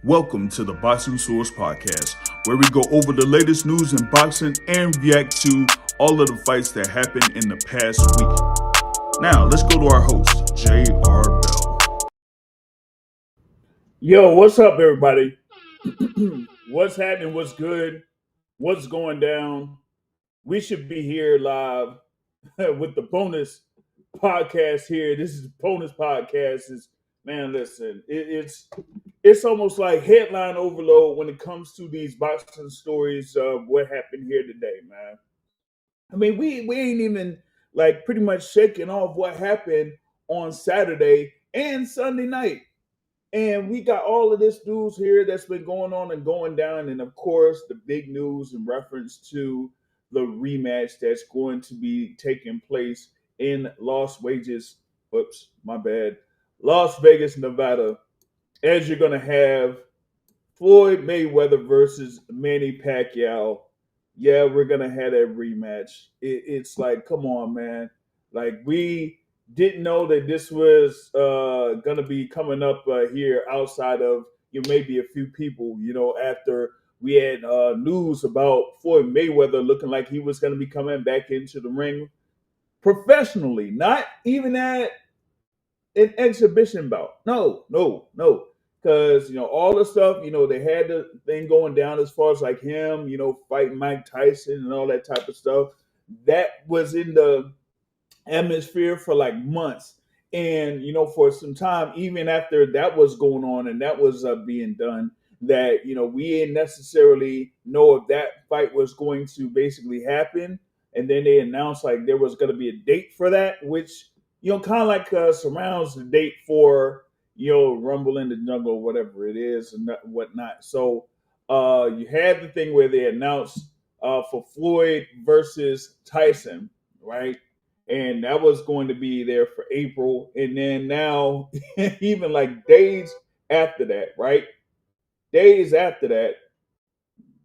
Welcome to the Boxing Source Podcast, where we go over the latest news in boxing and react to all of the fights that happened in the past week. Now, let's go to our host, J.R. Bell. Yo, what's up, everybody? What's happening? What's good? What's going down? We should be here live with the bonus podcast here. This is the bonus podcast. Is man, listen, it's almost like headline overload when it comes to these boxing stories of what happened here today, man. I mean, we ain't even like pretty much shaking off what happened on Saturday and Sunday night. And we got all of this news here that's been going on and going down. And of course, the big news in reference to the rematch that's going to be taking place in Las Vegas. Whoops, my bad. Las Vegas, Nevada. As you're going to have Floyd Mayweather versus Manny Pacquiao. Yeah, we're going to have that rematch. It's like, come on, man. Like, we didn't know that this was going to be coming up here outside of maybe a few people, after we had news about Floyd Mayweather looking like he was going to be coming back into the ring professionally, not even at an exhibition bout. No, no, no. Because, all the stuff, they had the thing going down as far as like him, fighting Mike Tyson and all that type of stuff. That was in the atmosphere for like months. And, for some time, even after that was going on and that was being done, that, we didn't necessarily know if that fight was going to basically happen. And then they announced like there was going to be a date for that, which, kind of like surrounds the date for, Rumble in the Jungle, whatever it is and whatnot. So you had the thing where they announced for Floyd versus Tyson, right? And that was going to be there for April. And then now, even like days after that, right? Days after that,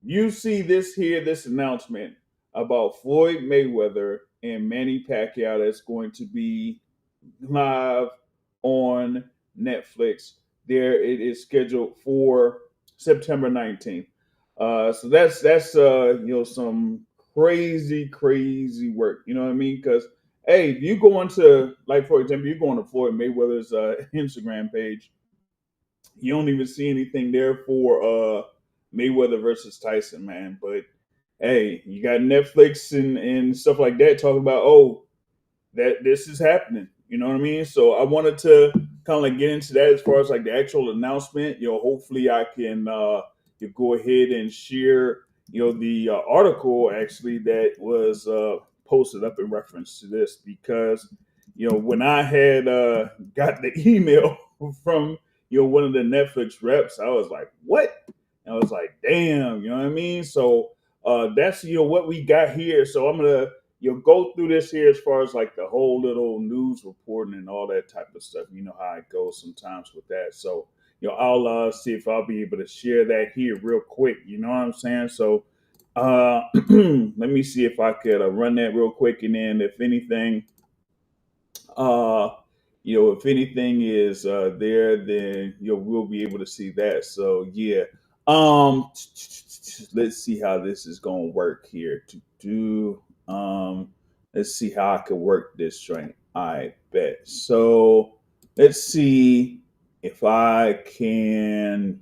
you see this announcement about Floyd Mayweather and Manny Pacquiao that's going to be live on Netflix. There it is scheduled for September 19th. So that's some crazy work. You know what I mean? Because hey, if you go into like for example, you go on to Floyd Mayweather's Instagram page, you don't even see anything there for Mayweather versus Tyson, man. But hey, you got Netflix and stuff like that talking about that this is happening. You know what I mean? So I wanted to kind of like get into that as far as like the actual announcement. Hopefully I can you go ahead and share the article actually that was posted up in reference to this because when I had got the email from one of the Netflix reps, I was like, what? And I was like, damn, you know what I mean? So that's what we got here. So I'm gonna go through this here as far as like the whole little news reporting and all that type of stuff. You know how it goes sometimes with that. So I'll see if I'll be able to share that here real quick. You know what I'm saying? So let me see if I could run that real quick, and then if anything, uh, if anything is there, then we'll be able to see that. So yeah, um, let's see how this is gonna work here. To do, let's see how I can work this joint. I bet. So let's see if I can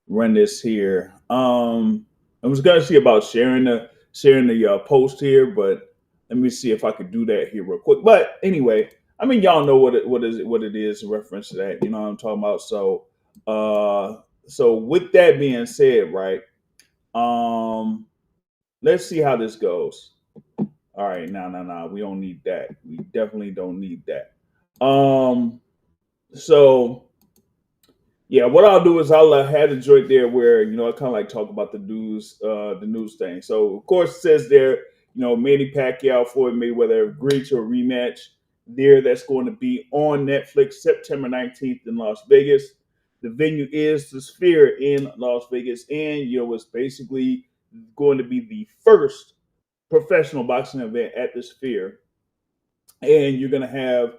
run this here. I was gonna see about sharing the post here, but let me see if I could do that here real quick. But anyway, I mean, y'all know what it is in reference to that. You know what I'm talking about. So with that being said, right? Um, let's see how this goes. All right, no, we don't need that. We definitely don't need that. Um, so yeah, what I'll do is I'll have a joint there where I kind of like talk about the news thing. So of course it says there, Manny Pacquiao, Floyd Mayweather agreed to a rematch there that's going to be on Netflix September 19th in Las Vegas. The venue is the Sphere in Las Vegas, and it's basically going to be the first professional boxing event at the Sphere, and you're going to have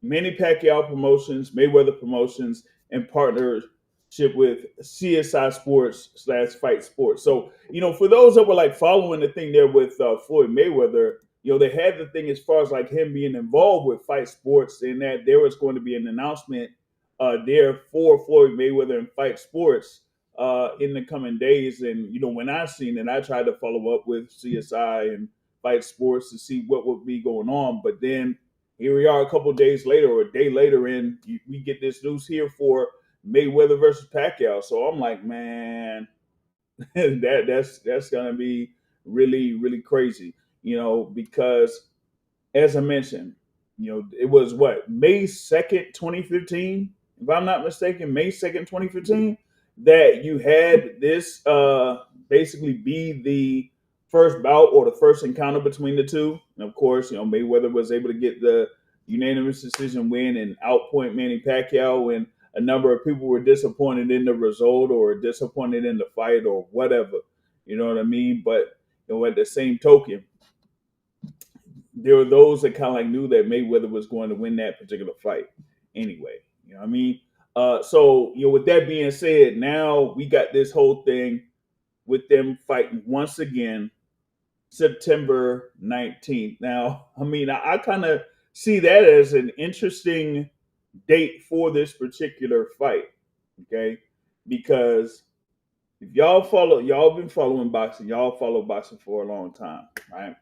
Manny Pacquiao Promotions, Mayweather Promotions, in partnership with CSI Sports / Fight Sports. So, for those that were like following the thing there with Floyd Mayweather, they had the thing as far as like him being involved with Fight Sports, and that there was going to be an announcement there for Floyd Mayweather and Fight Sports in the coming days. And when I seen it, I tried to follow up with CSI and Fight Sports to see what would be going on. But then here we are a couple of days later or a day later, and we get this news here for Mayweather versus Pacquiao. So I'm like, man, that's gonna be really really crazy, because as I mentioned, it was what, May 2nd, 2015, if I'm not mistaken, May 2nd, 2015, that you had this basically be the first bout or the first encounter between the two. And of course, Mayweather was able to get the unanimous decision win and outpoint Manny Pacquiao, and a number of people were disappointed in the result or disappointed in the fight or whatever. You know what I mean? But at the same token, there were those that kind of like knew that Mayweather was going to win that particular fight anyway. You know what I mean? So, with that being said, now we got this whole thing with them fighting once again September 19th. Now, I mean, I kind of see that as an interesting date for this particular fight, okay? Because if y'all been following boxing, y'all follow boxing for a long time, right?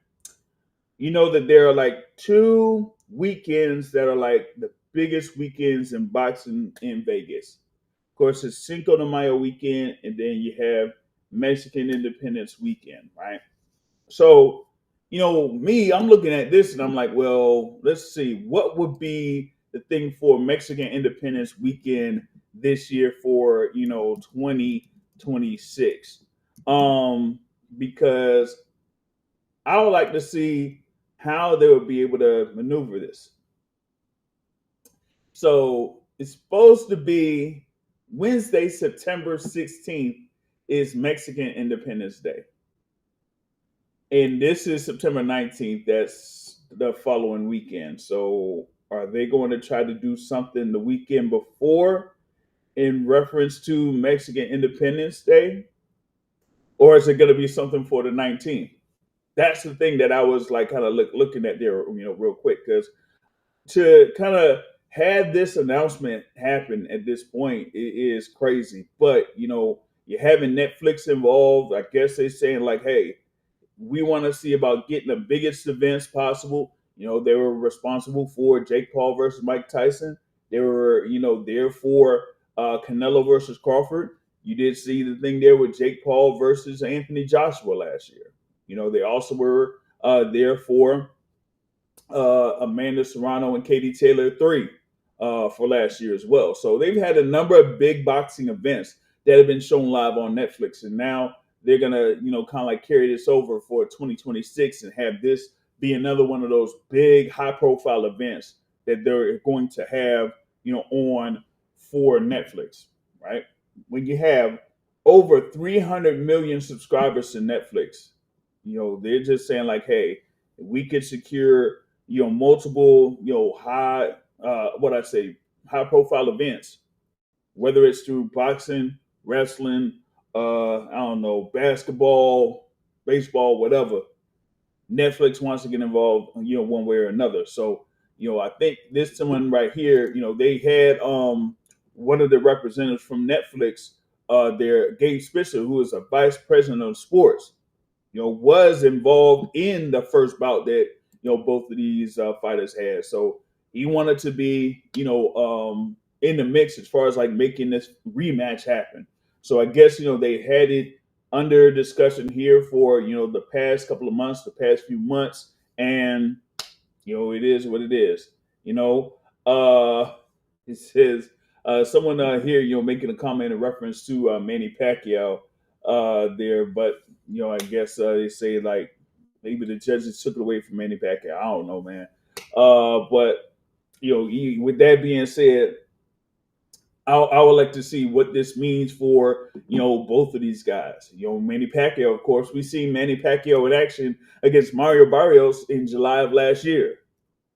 You know that there are like two weekends that are like the biggest weekends in boxing in Vegas. Of course, it's Cinco de Mayo weekend, and then you have Mexican Independence weekend, right? So, me, I'm looking at this and I'm like, well, let's see, what would be the thing for Mexican Independence weekend this year for, 2026? Because I would like to see how they would be able to maneuver this. So it's supposed to be Wednesday, September 16th is Mexican Independence Day. And this is September 19th. That's the following weekend. So are they going to try to do something the weekend before in reference to Mexican Independence Day? Or is it going to be something for the 19th? That's the thing that I was like kind of looking at there, real quick, because to kind of have this announcement happen at this point is crazy. But you're having Netflix involved. I guess they're saying like, hey, we want to see about getting the biggest events possible. They were responsible for Jake Paul versus Mike Tyson. They were, there for Canelo versus Crawford. You did see the thing there with Jake Paul versus Anthony Joshua last year. They also were there for Amanda Serrano and Katie Taylor 3 for last year as well. So they've had a number of big boxing events that have been shown live on Netflix, and now they're gonna, kind of like carry this over for 2026 and have this be another one of those big, high-profile events that they're going to have, on for Netflix, right? When you have over 300 million subscribers to Netflix, they're just saying like, hey, we could secure, multiple, high profile events, whether it's through boxing, wrestling, I don't know, basketball, baseball, whatever. Netflix wants to get involved, one way or another. So, I think this one right here, they had one of the representatives from Netflix, there, Gabe Spitzer, who is a vice president of sports, was involved in the first bout that both of these fighters had. So he wanted to be in the mix as far as like making this rematch happen. So I guess they had it under discussion here for the past couple of months, the past few months, and it is what it is. It says someone here, making a comment in reference to Manny Pacquiao there, but I guess they say like maybe the judges took it away from Manny Pacquiao. I don't know, man. But with that being said, I would like to see what this means for both of these guys. Manny Pacquiao, of course, we seen Manny Pacquiao in action against Mario Barrios in July of last year.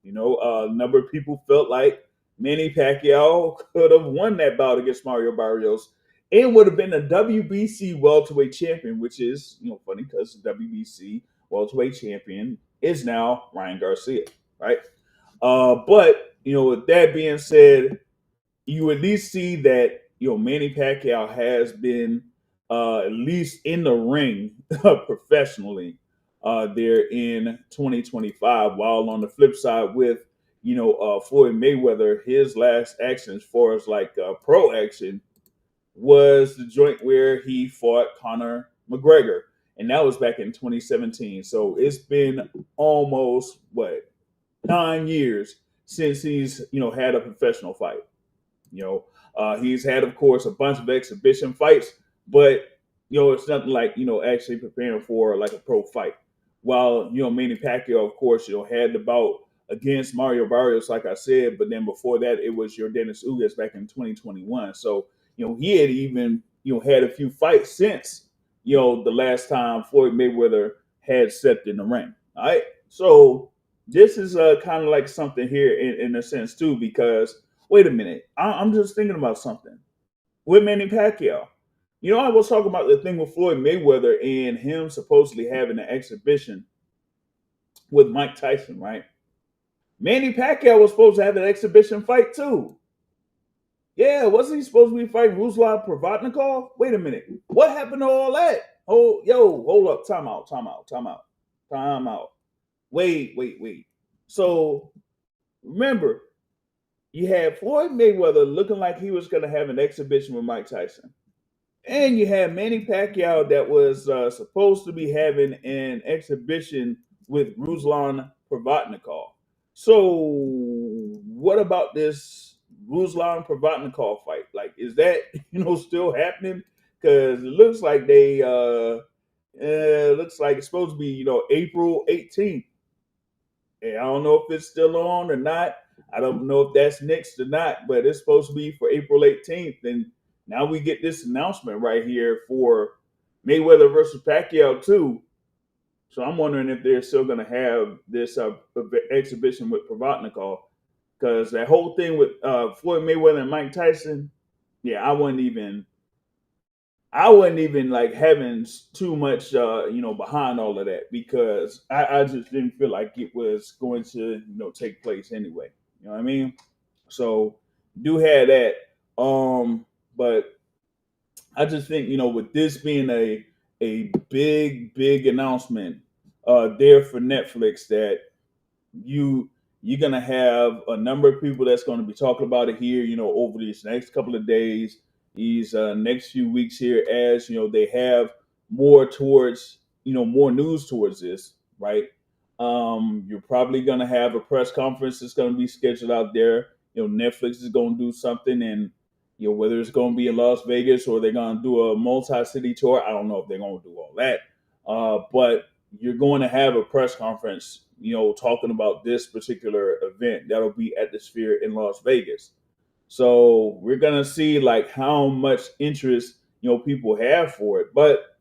A number of people felt like Manny Pacquiao could have won that bout against Mario Barrios and would have been a WBC welterweight champion, which is funny because the WBC welterweight champion is now Ryan Garcia, right? But with that being said, you at least see that Manny Pacquiao has been at least in the ring professionally there in 2025. While on the flip side, with Floyd Mayweather, his last action as far as like pro action was the joint where he fought Conor McGregor, and that was back in 2017. So it's been almost 9 years since he's had a professional fight. He's had, of course, a bunch of exhibition fights, but it's nothing like actually preparing for like a pro fight. While Manny Pacquiao, of course, had the bout against Mario Barrios, like I said, but then before that, it was your Dennis Ugas back in 2021. So he had even had a few fights since the last time Floyd Mayweather had stepped in the ring. All right, so this is kind of like something here in a sense too, because wait a minute, I'm just thinking about something with Manny Pacquiao. I was talking about the thing with Floyd Mayweather and him supposedly having an exhibition with Mike Tyson, right? Manny Pacquiao was supposed to have an exhibition fight too. Yeah, wasn't he supposed to be fighting Ruslan Provatnikov? Wait a minute, what happened to all that? Oh, hold up, time out. Wait. So remember, you had Floyd Mayweather looking like he was going to have an exhibition with Mike Tyson. And you had Manny Pacquiao that was supposed to be having an exhibition with Ruslan Provatnikov. So, what about this Ruslan Provatnikov fight? Like, is that still happening? Because it looks like looks like it's supposed to be April 18th. And I don't know if it's still on or not. I don't know if that's next or not, but it's supposed to be for April 18th. And now we get this announcement right here for Mayweather versus Pacquiao too. So I'm wondering if they're still going to have this exhibition with Provatnikov, because that whole thing with Floyd Mayweather and Mike Tyson, yeah, I wasn't even like having too much, behind all of that, because I just didn't feel like it was going to, take place anyway. You know what I mean? So do have that. But I just think, with this being a big announcement there for Netflix, that you you're gonna have a number of people that's going to be talking about it here, over these next couple of days, these next few weeks here, as they have more towards, more news towards this, right? You're probably gonna have a press conference that's going to be scheduled out there. Netflix is going to do something, and whether it's going to be in Las Vegas or they're going to do a multi-city tour, I don't know if they're going to do all that. But you're going to have a press conference, talking about this particular event that'll be at the Sphere in Las Vegas. So we're gonna see like how much interest people have for it. But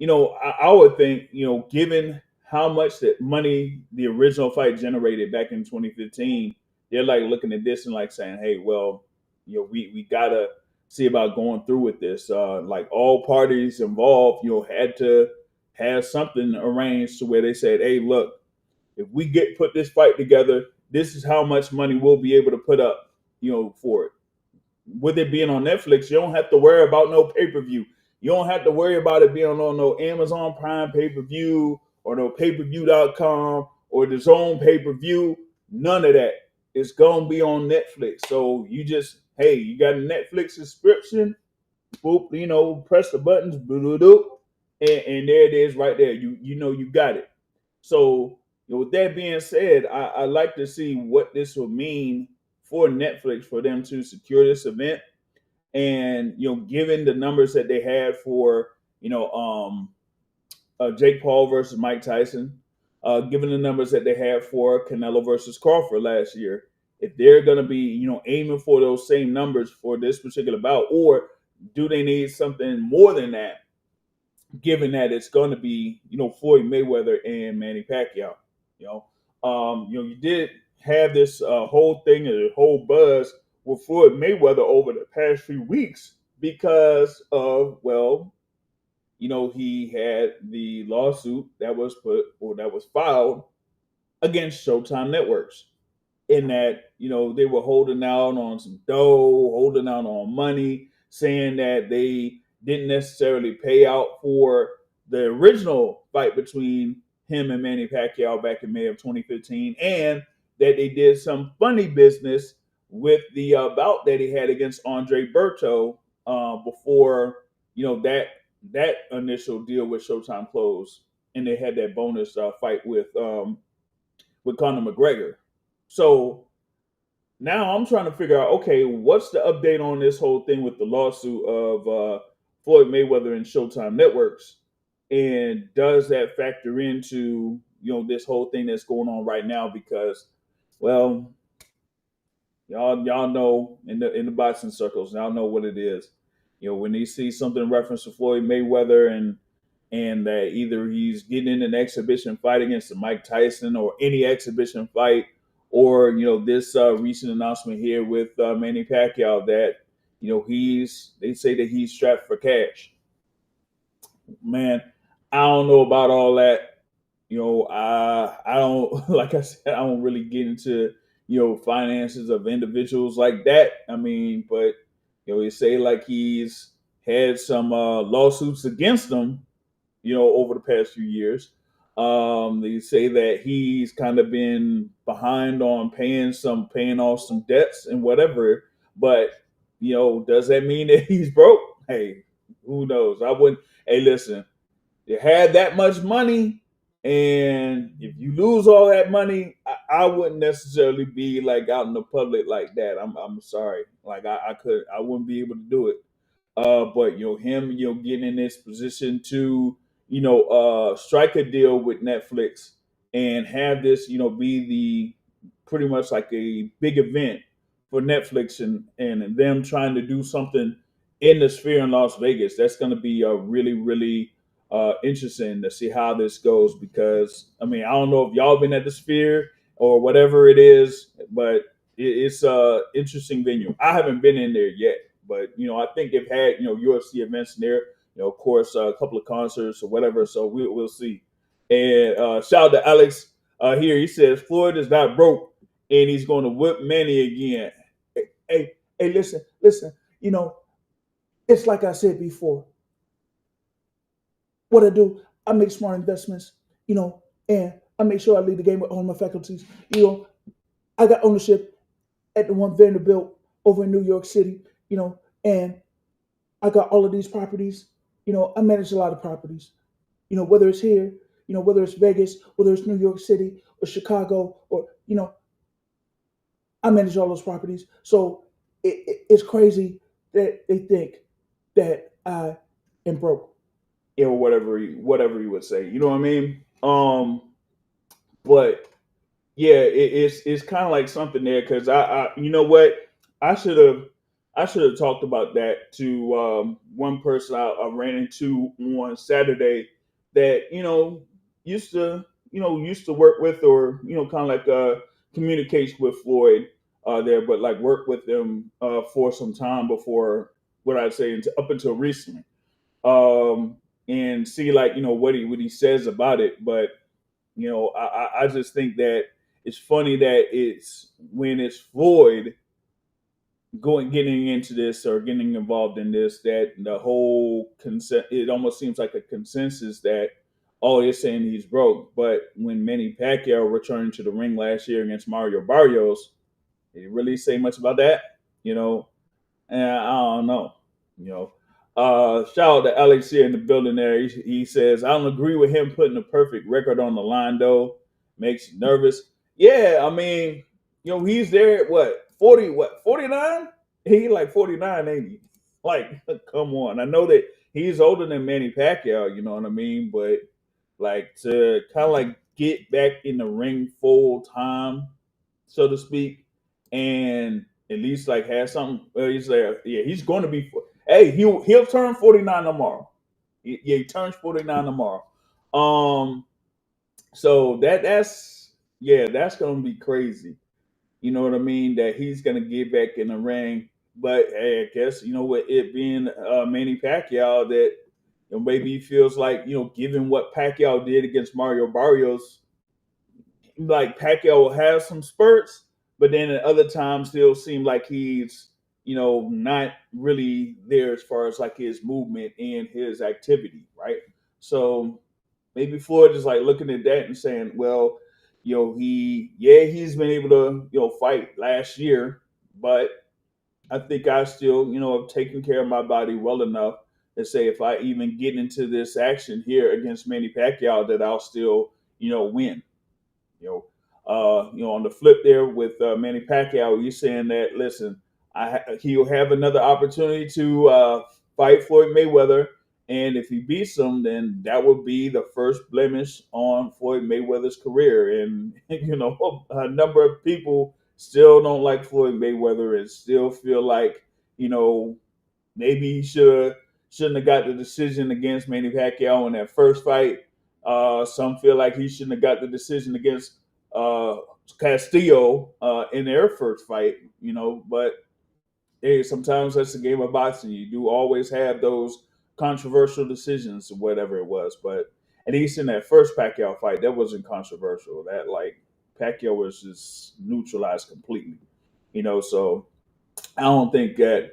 I would think, given how much that money the original fight generated back in 2015, they're like looking at this and like saying, hey, well, we gotta see about going through with this. Like all parties involved, had to have something arranged to where they said, hey, look, if we put this fight together, this is how much money we'll be able to put up, for it. With it being on Netflix, you don't have to worry about no pay-per-view. You don't have to worry about it being on no Amazon Prime pay-per-view or no pay-per-view.com or the Zone pay-per-view. None of that. It's gonna be on Netflix. So you just, hey, you got a Netflix subscription, boop, press the buttons, and there it is right there. You got it. So with that being said, I like to see what this will mean for Netflix for them to secure this event. And given the numbers that they had for Jake Paul versus Mike Tyson, given the numbers that they had for Canelo versus Crawford last year, if they're going to be aiming for those same numbers for this particular bout, or do they need something more than that, given that it's going to be Floyd Mayweather and Manny Pacquiao. You did had this whole thing, a whole buzz with Floyd Mayweather over the past few weeks because of, well, he had the lawsuit that was filed against Showtime Networks, in that they were holding out on some dough, holding out on money, saying that they didn't necessarily pay out for the original fight between him and Manny Pacquiao back in May of 2015, and that they did some funny business with the bout that he had against Andre Berto before that initial deal with Showtime closed, and they had that bonus fight with Conor McGregor. So now I'm trying to figure out, okay, what's the update on this whole thing with the lawsuit of Floyd Mayweather and Showtime Networks, and does that factor into this whole thing that's going on right now? Because, well, y'all know in the boxing circles, y'all know what it is. When they see something in reference to Floyd Mayweather and that either he's getting in an exhibition fight against Mike Tyson or any exhibition fight, or this recent announcement here with Manny Pacquiao that they say that he's strapped for cash. Man, I don't know about all that. I don't like I said, I don't really get into finances of individuals like that. I mean, but they say like he's had some lawsuits against him over the past few years. They say that he's kind of been behind on paying off some debts and whatever. But does that mean that he's broke? Hey, who knows? I wouldn't. Hey, listen, you had that much money, and if you lose all that money, I wouldn't necessarily be like out in the public like that. I'm sorry, like I wouldn't be able to do it. But him, getting in this position to, strike a deal with Netflix and have this, be the pretty much like a big event for Netflix, and them trying to do something in the sphere in Las Vegas. That's going to be really, really interesting to see how this goes, because I mean, I don't know if y'all been at the sphere or whatever it is, but it's a interesting venue. I haven't been in there yet, but I think they've had UFC events in there. Of course, a couple of concerts or whatever. So we'll see. And shout out to Alex here. He says Floyd is not broke, and he's going to whip Manny again. Hey, listen. It's like I said before. What I do, I make smart investments. And I make sure I lead the game with all my faculties. I got ownership at the One Vanderbilt over in New York City. And I got all of these properties. I manage a lot of properties. Whether it's here, whether it's Vegas, whether it's New York City or Chicago, or I manage all those properties. So it's crazy that they think that I am broke. Whatever he would say. You know what I mean? But yeah, it's kind of like something there, because you know what, I should have talked about that to one person I ran into on Saturday that used to work with, or kind of like communicates with Floyd there, but like work with them for some time before, what I'd say, up until recently, um, and see like what he says about it. But I just think that it's funny that it's when it's Floyd getting into this or getting involved in this, that the whole consent, it almost seems like a consensus that, oh, they're saying he's broke. But when Manny Pacquiao returned to the ring last year against Mario Barrios, did he really say much about that? And I don't know. You know, shout out to Alex here in the building. There, he says, I don't agree with him putting a perfect record on the line though. Makes you nervous. Yeah, I mean, he's there at what 40, 49? He like 49, ain't he? Like, come on. I know that he's older than Manny Pacquiao. You know what I mean? But like, to kind of like get back in the ring full time, so to speak, and at least like have something. He's like, yeah, he's going to be. Hey, he'll turn 49 tomorrow. He turns 49 tomorrow. So that's going to be crazy. you know what I mean, that he's gonna get back in the ring. But hey, I guess with it being Manny Pacquiao, that maybe he feels like given what Pacquiao did against Mario Barrios, like Pacquiao will have some spurts, but then at other times he'll seem like he's not really there as far as like his movement and his activity, right? So maybe Floyd is like looking at that and saying, well, he's been able to fight last year, but I think I still have taken care of my body well enough to say if I even get into this action here against Manny Pacquiao that I'll still win. You on the flip there with Manny Pacquiao, you're saying that listen, he'll have another opportunity to fight Floyd Mayweather, and if he beats him, then that would be the first blemish on Floyd Mayweather's career. And a number of people still don't like Floyd Mayweather and still feel like you know maybe he shouldn't have got the decision against Manny Pacquiao in that first fight. Some feel like he shouldn't have got the decision against uh, Castillo in their first fight. But hey, sometimes that's the game of boxing. You do always have those controversial decisions, whatever it was. But at least in that first Pacquiao fight, that wasn't controversial. That like Pacquiao was just neutralized completely. So I don't think that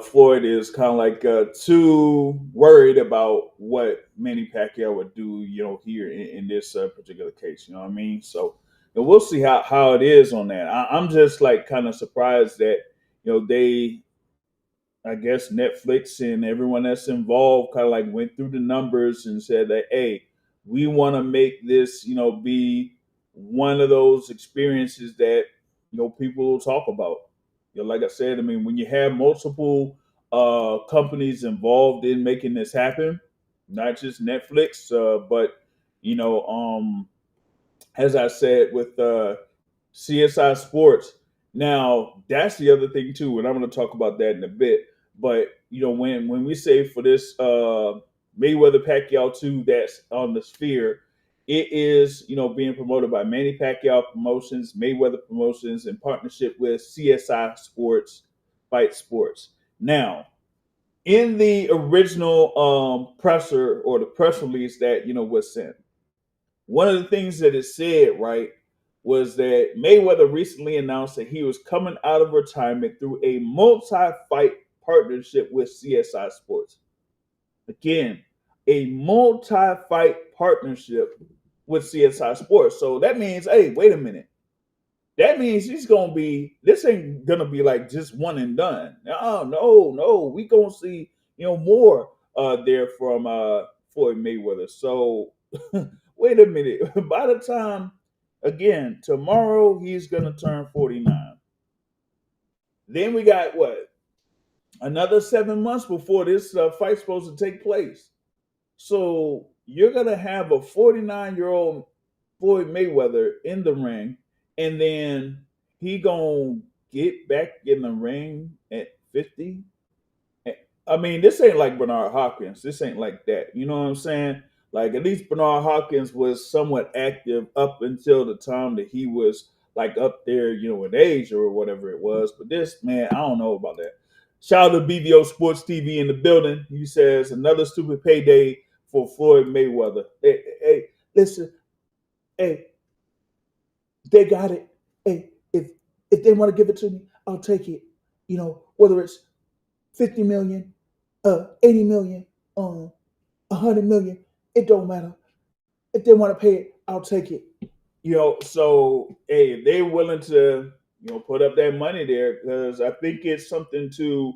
Floyd is kind of like too worried about what Manny Pacquiao would do, here in this particular case. You know what I mean? So we'll see how it is on that. I'm just like kind of surprised that they, I guess Netflix and everyone that's involved kind of like went through the numbers and said that, hey, we want to make this, be one of those experiences that, people will talk about. Like I said, I mean, when you have multiple companies involved in making this happen, not just Netflix, but, you know, um, as I said with CSI Sports. Now that's the other thing too, and I'm going to talk about that in a bit. But when we say for this Mayweather Pacquiao 2 that's on the Sphere, it is being promoted by Manny Pacquiao Promotions, Mayweather Promotions, in partnership with CSI Sports, Fight Sports. Now, in the original presser or the press release that was sent, one of the things that it said, right, was that Mayweather recently announced that he was coming out of retirement through a multi-fight partnership with CSI Sports. Again, a multi-fight partnership with CSI Sports. So that means, hey, wait a minute. That means he's gonna be. This ain't gonna be like just one and done. Oh no. We gonna see more there from Floyd Mayweather. So wait a minute. By the time again tomorrow he's gonna turn 49. Then we got what, another 7 months before this fight's supposed to take place. So you're gonna have a 49-year-old Floyd Mayweather in the ring, and then he gonna get back in the ring at 50. I mean, this ain't like Bernard Hopkins. This ain't like that. You know what I'm saying? Like at least Bernard Hopkins was somewhat active up until the time that he was like up there, in age or whatever it was. But this man, I don't know about that. Shout out to BVO Sports TV in the building. He says another stupid payday for Floyd Mayweather. Hey, listen, hey, they got it. Hey, if they want to give it to me, I'll take it. Whether it's 50 million, 80 million, 100 million, it don't matter. If they want to pay it, I'll take it. So hey, if they're willing to, put up that money there, because I think it's something to,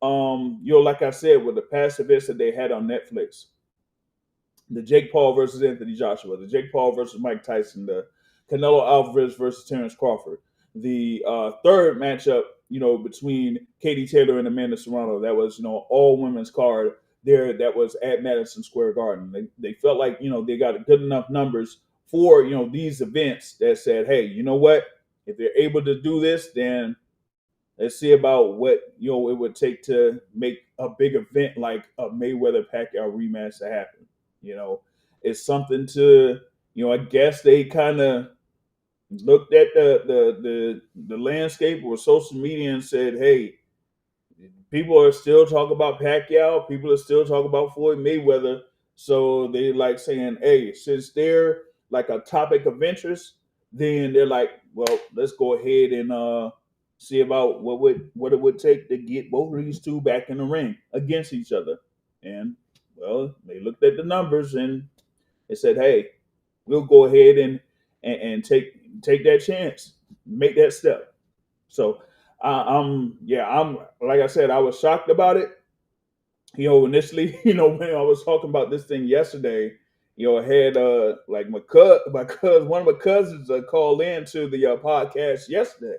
like I said, with the past events that they had on Netflix, the Jake Paul versus Anthony Joshua, the Jake Paul versus Mike Tyson, the Canelo Alvarez versus Terrence Crawford, the third matchup, between Katie Taylor and Amanda Serrano, that was, all women's card there, that was at Madison Square Garden. They felt like, they got good enough numbers for, these events that said, hey, you know what? If they're able to do this, then let's see about what it would take to make a big event like a Mayweather Pacquiao rematch to happen. It's something to I guess they kind of looked at the landscape or social media and said, "Hey, people are still talking about Pacquiao. People are still talking about Floyd Mayweather. So they like saying, hey, since they're like a topic of interest, then they're like, well, let's go ahead and see about what it would take to get both of these two back in the ring against each other. And well, they looked at the numbers and they said, hey, we'll go ahead and take that chance, make that step. So I'm like I said, I was shocked about it. Initially, when I was talking about this thing yesterday, I had like one of my cousins called in to the podcast yesterday,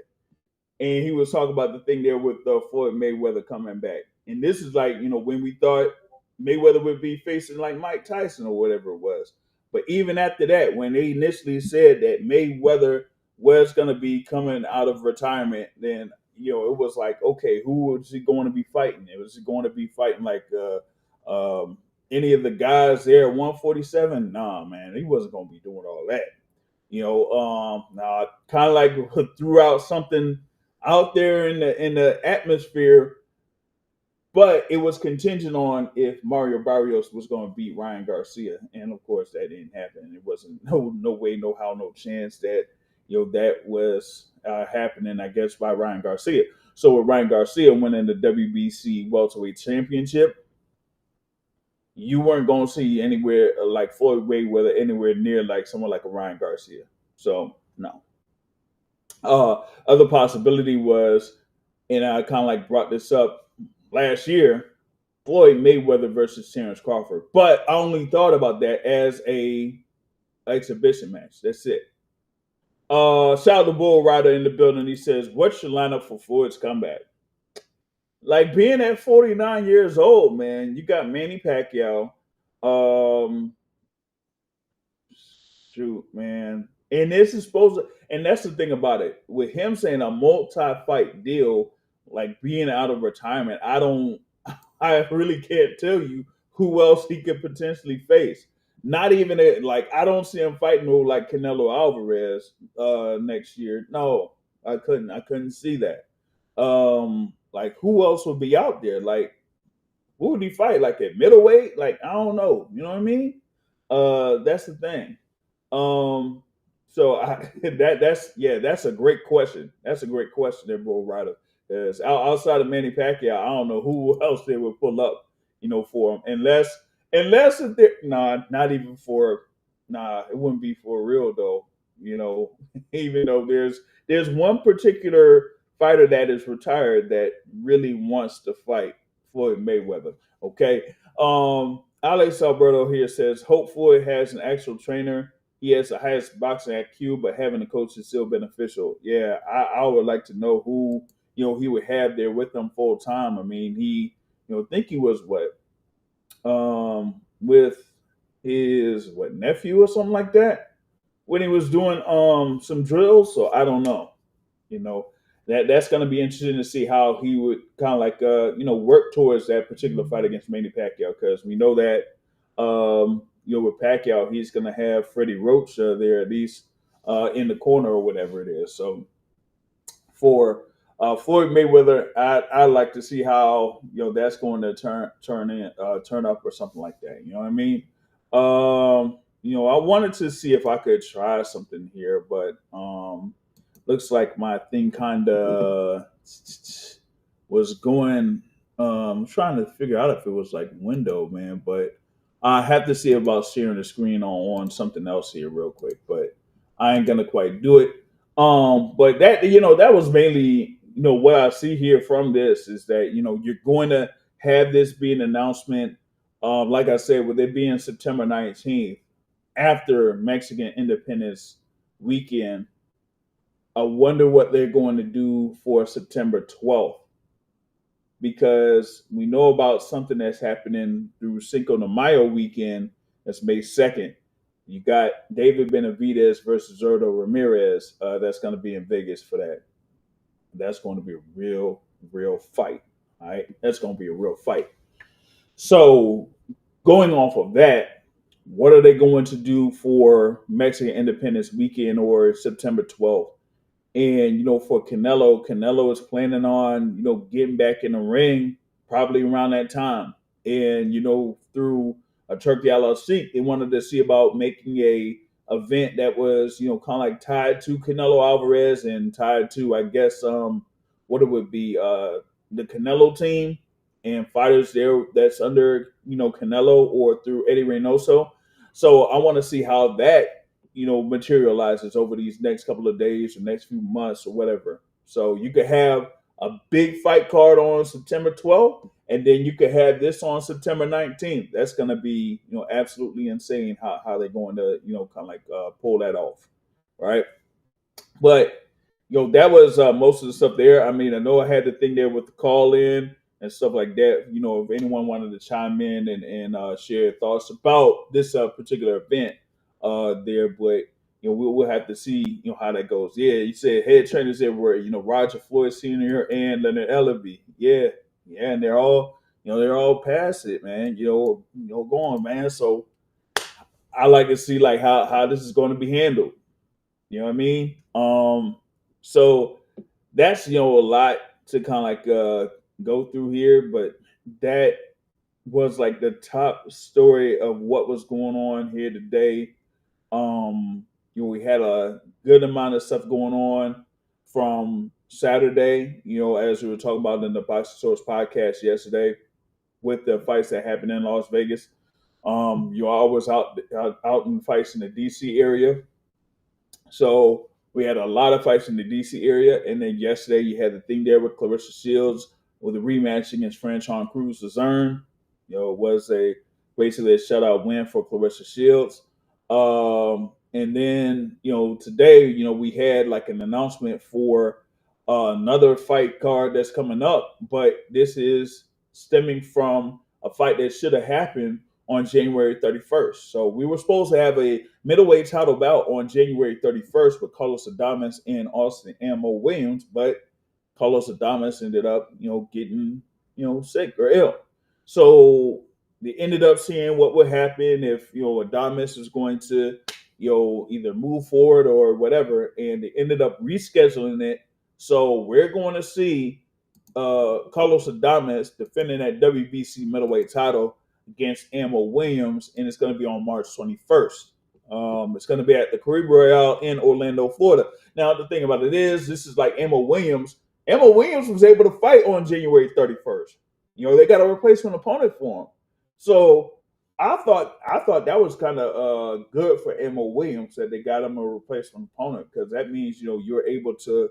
and he was talking about the thing there with Floyd Mayweather coming back. And this is like, when we thought Mayweather would be facing like Mike Tyson or whatever it was. But even after that, when they initially said that Mayweather was going to be coming out of retirement, then, it was like, okay, who was he going to be fighting? It was going to be fighting like any of the guys there at 147? Nah, man, he wasn't going to be doing all that. Kind of like threw out something out there in the atmosphere, but it was contingent on if Mario Barrios was going to beat Ryan Garcia, and of course that didn't happen. It wasn't no way, no how, no chance that that was happening. I guess by Ryan Garcia. So with Ryan Garcia winning the WBC welterweight championship, you weren't going to see anywhere like Floyd Mayweather anywhere near like someone like a Ryan Garcia. So no. Other possibility was, and I kind of like brought this up last year, Floyd Mayweather versus Terrence Crawford. But I only thought about that as a exhibition match. That's it. Shout out to Bull Rider in the building. He says, "What's your lineup for Floyd's comeback?" Like being at 49 years old, man, you got Manny Pacquiao. Um, Shoot, man. And this is supposed to, and that's the thing about it. With him saying a multi-fight deal, like being out of retirement, I really can't tell you who else he could potentially face. Not even like I don't see him fighting no like Canelo Alvarez next year. No, I couldn't see that. Like who else would be out there? Like who would he fight? Like at middleweight? Like I don't know. You know what I mean? That's the thing. Um, so that's a great question. That's a great question, there, Bull Rider. Because outside of Manny Pacquiao, I don't know who else they would pull up, for him. Unless if they're not even for it wouldn't be for real though. Even though there's one particular fighter that is retired that really wants to fight Floyd Mayweather. Okay. Alex Alberto here says, hope Floyd has an actual trainer. He has the highest boxing IQ, but having a coach is still beneficial. Yeah, I would like to know who he would have there with him full time. I mean, he think he was what with his nephew or something like that when he was doing some drills. So I don't know. You know that's going to be interesting to see how he would kind of like work towards that particular fight against Manny Pacquiao, because we know that with Pacquiao he's going to have Freddie Roach there at least in the corner or whatever it is. So for Floyd Mayweather, I like to see how that's going to turn up or something like that. You know what I mean? I wanted to see if I could try something here, but looks like my thing kind of was going. Trying to figure out if it was like window, man, but I have to see about sharing the screen on something else here real quick. But I ain't gonna quite do it. But that was mainly what I see here from this is that you're going to have this be an announcement. Like I said, with it being September 19th after Mexican Independence weekend. I wonder what they're going to do for September 12th, because we know about something that's happening through Cinco de Mayo weekend. That's May 2nd. You got David Benavidez versus Zurdo Ramirez. That's going to be in Vegas for that. That's going to be a real, real fight. All right. That's going to be a real fight. So going off of that, what are they going to do for Mexican Independence Weekend or September 12th? And for Canelo is planning on getting back in the ring probably around that time. And through a Turkey LLC, they wanted to see about making a event that was kind of like tied to Canelo Alvarez and tied to, I guess, what it would be, the Canelo team and fighters there that's under Canelo or through Eddie Reynoso. So I want to see how that materializes over these next couple of days or next few months or whatever. So you could have a big fight card on September 12th, and then you could have this on September 19th. That's going to be absolutely insane how they're going to kind of like pull that off, right? But that was most of the stuff there. I mean, I know I had the thing there with the call in and stuff like that. If anyone wanted to chime in and share thoughts about this particular event there, but we'll have to see how that goes. Yeah, you said head trainers everywhere. Roger Floyd Sr. and Leonard Ellerby. Yeah, yeah, and they're all they're all past it, man. Going, man. So I like to see like how this is going to be handled. You know what I mean? So that's a lot to kind of like go through here, but that was like the top story of what was going on here today. We had a good amount of stuff going on from Saturday, as we were talking about in the Boxing Source podcast yesterday with the fights that happened in Las Vegas. You always out in fights in the DC area. So we had a lot of fights in the DC area, and then yesterday you had the thing there with Clarissa Shields with a rematch against Franchon Cruz Luzerne. It was basically a shutout win for Clarissa Shields. And then today we had like an announcement for another fight card that's coming up, but this is stemming from a fight that should have happened on January 31st. So we were supposed to have a middleweight title bout on January 31st with Carlos Adames and Austin Ammo Williams, but Carlos Adames ended up, getting, sick or ill. So they ended up seeing what would happen if, Adames was going to, either move forward or whatever, and they ended up rescheduling it. So we're going to see Carlos Adames defending that WBC middleweight title against Ammo Williams, and it's going to be on March 21st. It's going to be at the Caribbean Royale in Orlando, Florida. Now, the thing about it is, this is like Ammo Williams. Ammo Williams was able to fight on January 31st. They got a replacement opponent for him. So I thought that was kind of good for Ammo Williams that they got him a replacement opponent, because that means you're able to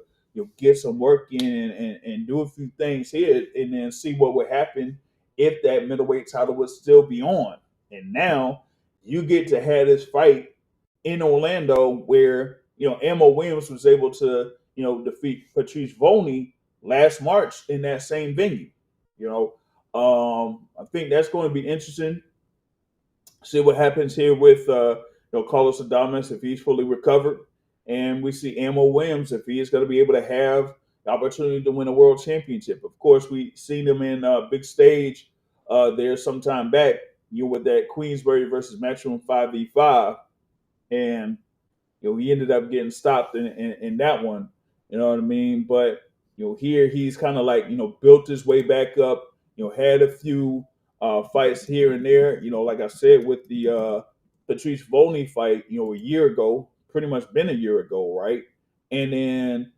get some work in and do a few things here and then see what would happen if that middleweight title would still be on. And now you get to have this fight in Orlando where, Ammo Williams was able to, defeat Patrice Volney last March in that same venue. I think that's going to be interesting. See what happens here with Carlos Adames if he's fully recovered, and we see Ammo Williams if he is going to be able to have the opportunity to win a world championship. Of course, we seen him in big stage there some time back. With that Queensberry versus Matchroom 5v5, and he ended up getting stopped in that one. You know what I mean? But here he's kind of like built his way back up. Had a few fights here and there. Like I said, with the Patrice Volney fight, a year ago, pretty much been a year ago, right? And then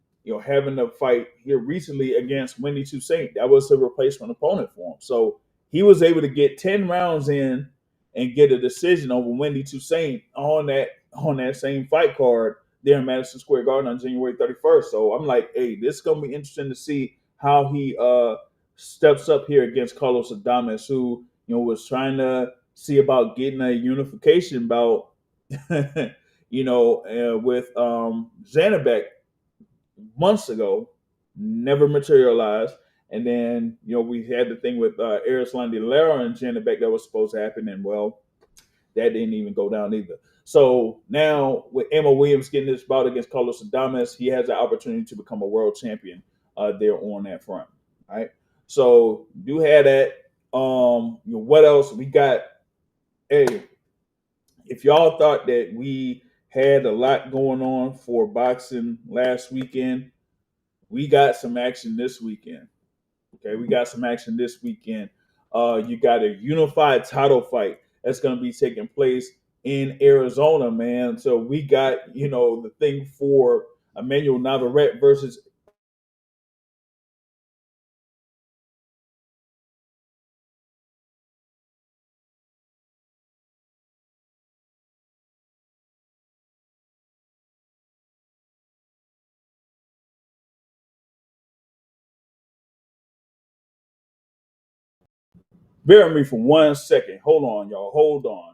having a fight here recently against Wendy Toussaint, that was a replacement opponent for him. So he was able to get 10 rounds in and get a decision over Wendy Toussaint on that same fight card there in Madison Square Garden on January 31st. So I'm like, hey, this is gonna be interesting to see how he steps up here against Carlos Adames, who was trying to see about getting a unification bout, with Zanabek months ago, never materialized. And then we had the thing with Erislandy Lara and Janabek that was supposed to happen, and well, that didn't even go down either. So now with Ammo Williams getting this bout against Carlos Adames, he has the opportunity to become a world champion there on that front. All right. So do have that. What else we got? Hey, if y'all thought that we had a lot going on for boxing last weekend, we got some action this weekend. Okay, we got some action this weekend. You got a unified title fight that's going to be taking place in Arizona, man. So we got the thing for Emmanuel Navarrete versus. Bear with me for 1 second. Hold on, y'all. Hold on.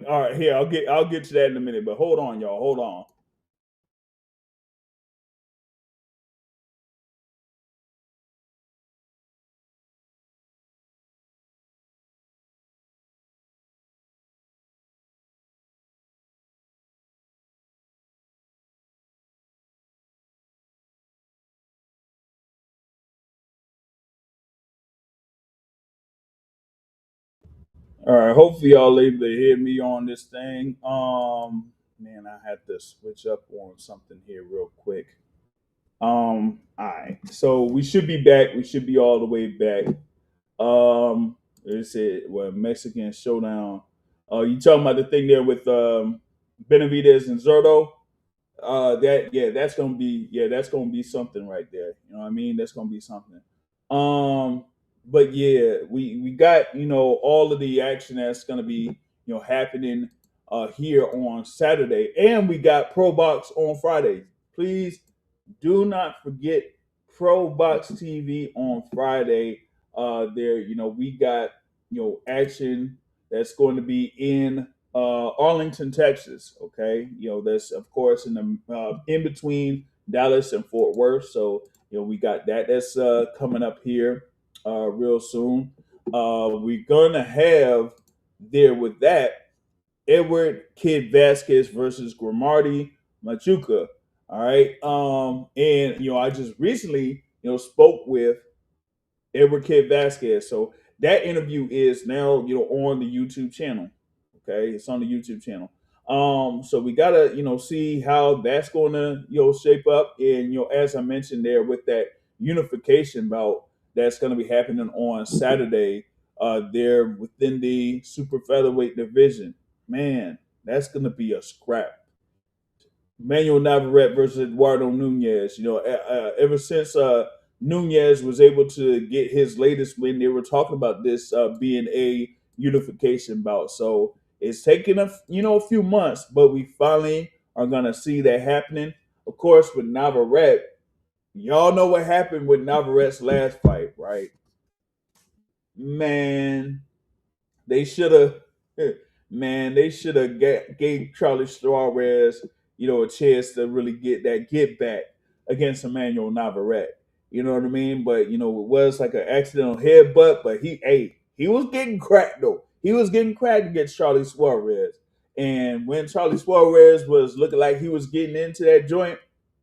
All right, here I'll get to that in a minute. But hold on, y'all. Hold on. All right. Hopefully y'all able to hear me on this thing. Man, I had to switch up on something here real quick. All right. So we should be back. We should be all the way back. It's it. Well, Mexican Showdown. You talking about the thing there with Benavidez and Zerto? That yeah, that's gonna be something right there. You know what I mean? That's gonna be something. Um, but yeah, we got all of the action that's gonna be happening here on Saturday, and we got Pro Box on Friday. Please do not forget Pro Box TV on Friday. There, we got action that's going to be in Arlington, Texas. Okay, that's of course in between Dallas and Fort Worth. So we got that. That's coming up here real soon. We're gonna have there with that Edward Kid Vasquez versus Grimardi Machuca. All right. And I just recently, spoke with Edward Kid Vasquez. So that interview is now, on the YouTube channel. Okay, it's on the YouTube channel. So we gotta, see how that's gonna, shape up. And as I mentioned there with that unification bout that's gonna be happening on Saturday, there within the super featherweight division. Man, that's gonna be a scrap. Manuel Navarrete versus Eduardo Nunez. Ever since Nunez was able to get his latest win, they were talking about this being a unification bout. So it's taken a few months, but we finally are gonna see that happening. Of course, with Navarrete, y'all know what happened with Navarrete's last fight, right? Man, they should have, man, they should have gave Charlie Suarez, a chance to really get that get back against Emmanuel Navarrete. You know what I mean? But it was like an accidental headbutt. But he was getting cracked though. He was getting cracked against Charlie Suarez. And when Charlie Suarez was looking like he was getting into that joint,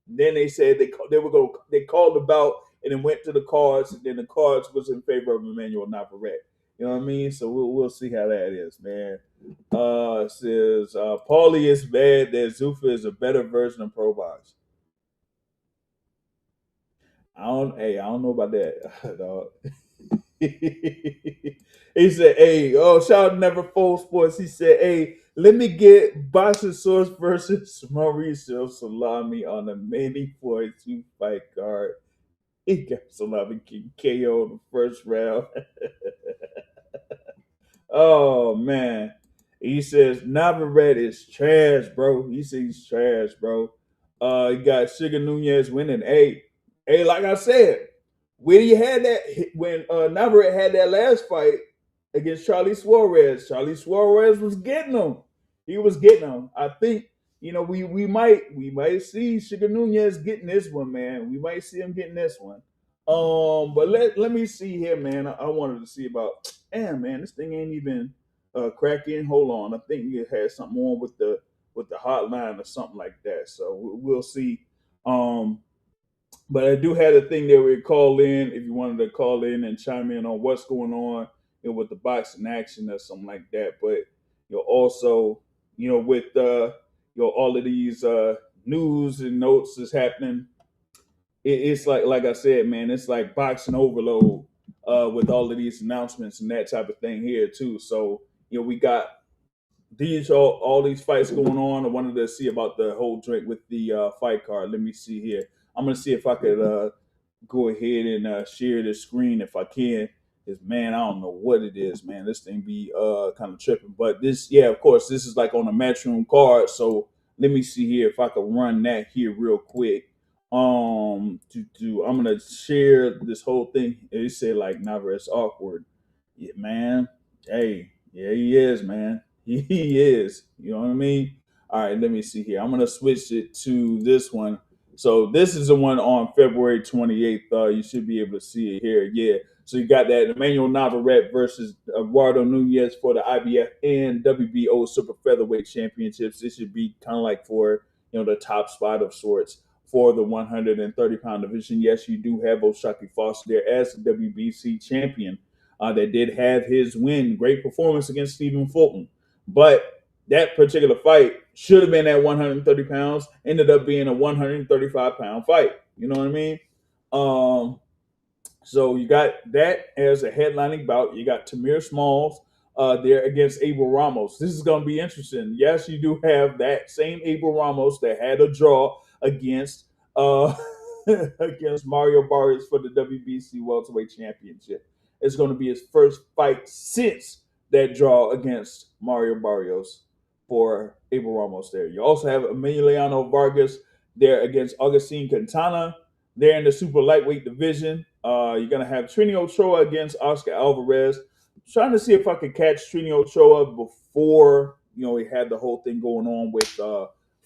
then they said they called the bout and then went to the cards. And then the cards was in favor of Emmanuel Navarrete. You know what I mean? So we'll see how that is, man. Says Paulie is bad that Zuffa is a better version of Pro Box. I don't know about that, dog. He said, "Hey, shout out Never Fold Sports." He said, "Hey, let me get Boxing Source versus Mauricio Salami on the Manny Pacquiao fight card." He got Salami KO in the first round. Oh man. He says Navarrete is trash, bro. He says he's trash, bro. You got Sugar Nunez winning. Hey, like I said, when he had that when Navarrete had that last fight against Charlie Suarez was getting him. He was getting him. I think we might see Sugar Nunez getting this one, man. We might see him getting this one. But let me see here, man. I wanted to see about. Damn, man, this thing ain't even cracking. Hold on, I think it has something on with the hotline or something like that. So we'll see. Um, But I do have a thing there where you call in if you wanted to call in and chime in on what's going on, with the boxing action or something like that. But also, with all of these news and notes is happening. It's like I said, man, it's like boxing overload with all of these announcements and that type of thing here too. So we got these all these fights going on. I wanted to see about the whole drink with the fight card. Let me see here. I'm gonna see if I could go ahead and share the screen if I can. Is man, I don't know what it is, man. This thing be kind of tripping. But this, yeah, of course, this is like on a matchroom card. So let me see here if I can run that here real quick. I'm gonna share this whole thing. They say like never it's awkward. Yeah, man. Hey, yeah, he is, man. He is. You know what I mean? All right, let me see here. I'm gonna switch it to this one. So this is the one on February 28th. You should be able to see it here. Yeah. So you got that Emmanuel Navarrete versus Eduardo Nunez for the IBF and WBO Super Featherweight Championships. This should be kind of like for the top spot of sorts for the 130-pound division. Yes, you do have O'Shaquie Foster there as the WBC champion. That did have his win, great performance against Stephen Fulton, but that particular fight should have been at 130 pounds, ended up being a 135-pound fight. You know what I mean? Um, so you got that as a headlining bout. You got Tamir Smalls there against Abel Ramos. This is going to be interesting. Yes, you do have that same Abel Ramos that had a draw against against Mario Barrios for the WBC Welterweight Championship. It's going to be his first fight since that draw against Mario Barrios for Abel Ramos there. You also have Emiliano Vargas there against Augustine Quintana. They're in the super lightweight division. You're going to have Trini Ochoa against Oscar Alvarez. Trying to see if I could catch Trini Ochoa before, we had the whole thing going on with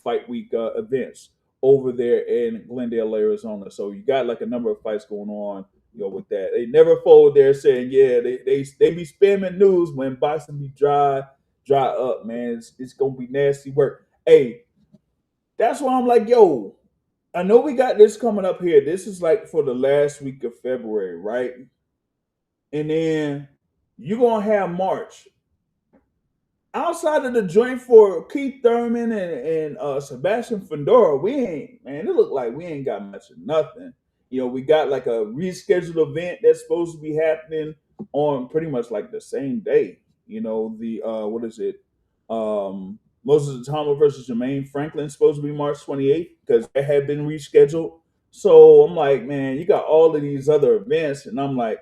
fight week events over there in Glendale, Arizona. So you got like a number of fights going on, with that. They never fold there saying, yeah, they be spamming news when boxing be dry up, man. It's going to be nasty work. Hey, that's why I'm like, yo, I know we got this coming up here. This is like for the last week of February, right? And then you're gonna have March. Outside of the joint for Keith Thurman and Sebastian Fedora, we ain't, man. It look like we ain't got much of nothing. We got like a rescheduled event that's supposed to be happening on pretty much like the same day. The what is it? Moses Atama versus Jermaine Franklin supposed to be March 28th because it had been rescheduled. So I'm like, man, you got all of these other events, and I'm like,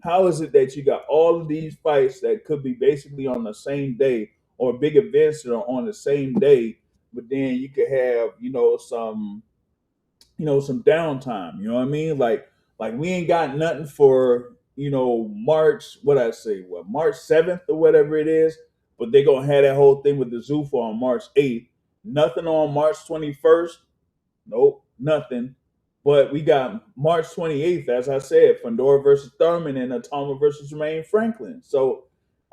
how is it that you got all of these fights that could be basically on the same day or big events that are on the same day, but then you could have, some downtime. You know what I mean? Like we ain't got nothing for March. What I say? What March 7th or whatever it is. But they gonna have that whole thing with the Zuffa on March 8th. Nothing on March 21st. Nope, nothing. But we got March 28th, as I said, Fedora versus Thurman and Atama versus Jermaine Franklin. So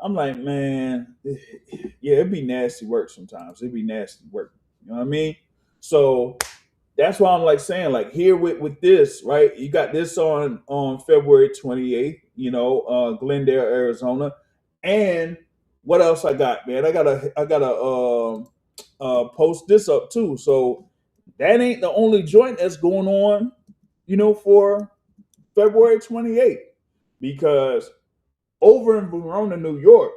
I'm like, man, yeah, it'd be nasty work sometimes. It'd be nasty work. You know what I mean? So that's why I'm like saying, like here with this, right? You got this on February 28th, Glendale, Arizona. And what else I got, man? I gotta post this up too. So that ain't the only joint that's going on, for February 28th. Because over in Verona, New York,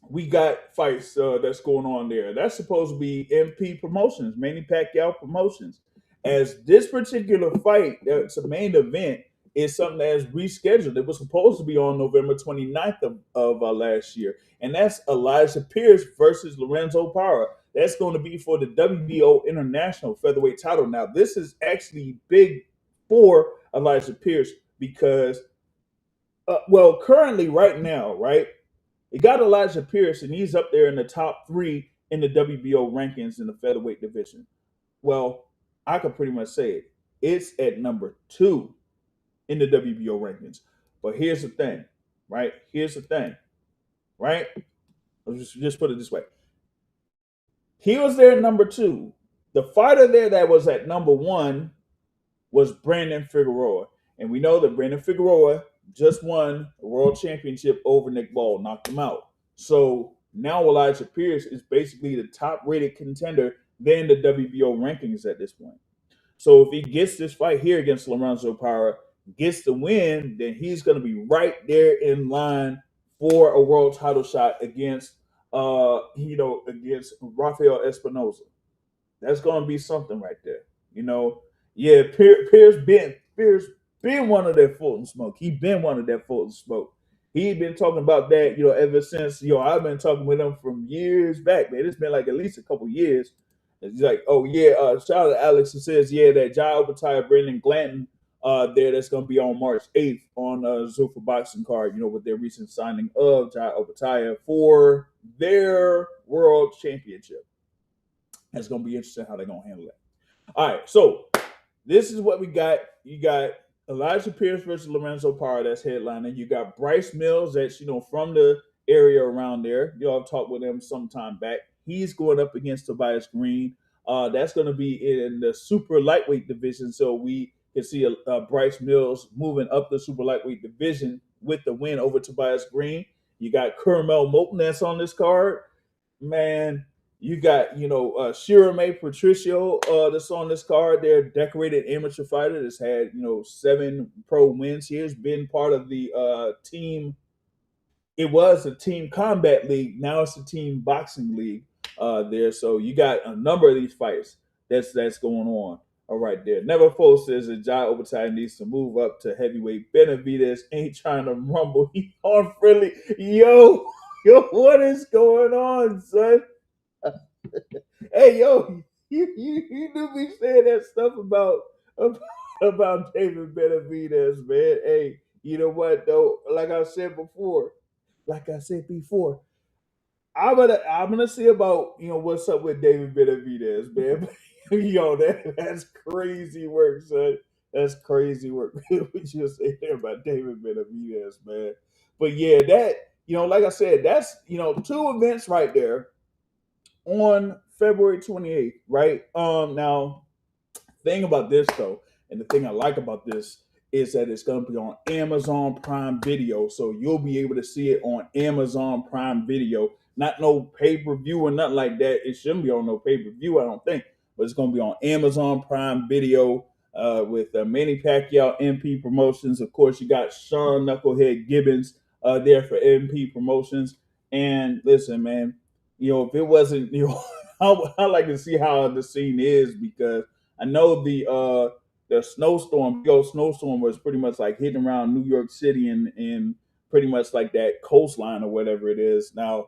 we got fights that's going on there. That's supposed to be MP Promotions, Manny Pacquiao Promotions. As this particular fight, that's a main event, is something that is rescheduled. It was supposed to be on November 29th of last year. And that's Elijah Pierce versus Lorenzo Parra. That's going to be for the WBO International Featherweight title. Now, this is actually big for Elijah Pierce because, currently, right now, right, you got Elijah Pierce, and he's up there in the top 3 in the WBO rankings in the featherweight division. Well, I could pretty much say it. It's at number 2 in the WBO rankings. But here's the thing, right? Right? Let's just put it this way. He was there at number 2. The fighter there that was at number 1 was Brandon Figueroa. And we know that Brandon Figueroa just won the world championship over Nick Ball, knocked him out. So now Elijah Pierce is basically the top rated contender than the WBO rankings at this point. So if he gets this fight here against Lorenzo Parra, gets the win, then he's going to be right there in line for a world title shot against, against Rafael Espinoza. That's going to be something right there. You know, yeah, Pierce been one of that Fulton Smoke. He been one of that Fulton Smoke. He been talking about that, ever since, I've been talking with him from years back, man. It's been like at least a couple years. He's like, oh yeah, shout out to Alex who says, yeah, that Jai Obataia, Brendan Glanton, that's gonna be on March 8th on Zuffa Boxing Card, with their recent signing of Jai Obataia for their world championship. That's gonna be interesting how they're gonna handle it. All right, so this is what we got. You got Elijah Pierce versus Lorenzo Parra, that's headlining. You got Bryce Mills, that's from the area around there. I've talked with him some time back. He's going up against Tobias Green. That's going to be in the super lightweight division, so we can see Bryce Mills moving up the super lightweight division with the win over Tobias Green. You got Kermel Moulton that's on this card. Man, you got, Shirame Patricio that's on this card. They're a decorated amateur fighter that's had, 7 pro wins here. Has been part of the team. It was a team combat league. Now it's a team boxing league there. So you got a number of these fights that's going on. All right, there. Nevertheless says that Jai Obataia needs to move up to heavyweight. Benavidez ain't trying to rumble. He on friendly. Yo, what is going on, son? Hey, yo, you knew me saying that stuff about David Benavidez, man. Hey, you know what though? Like I said before, I'm gonna see about what's up with David Benavidez, man. Yo, that's crazy work, son. That's crazy work. What you say there about David Benavidez, man. But yeah, that like I said, that's 2 events right there on February 28th, right? Now, thing about this though, and the thing I like about this is that it's going to be on Amazon Prime Video, so you'll be able to see it on Amazon Prime Video. Not no pay-per-view or nothing like that. It shouldn't be on no pay-per-view, I don't think, but it's going to be on Amazon Prime Video with Manny Pacquiao MP Promotions. Of course, you got Sean Knucklehead Gibbons there for MP Promotions. And listen, man, if it wasn't, I like to see how the scene is, because I know the snowstorm, big old snowstorm, was pretty much like hitting around New York City and pretty much like that coastline or whatever it is. Now,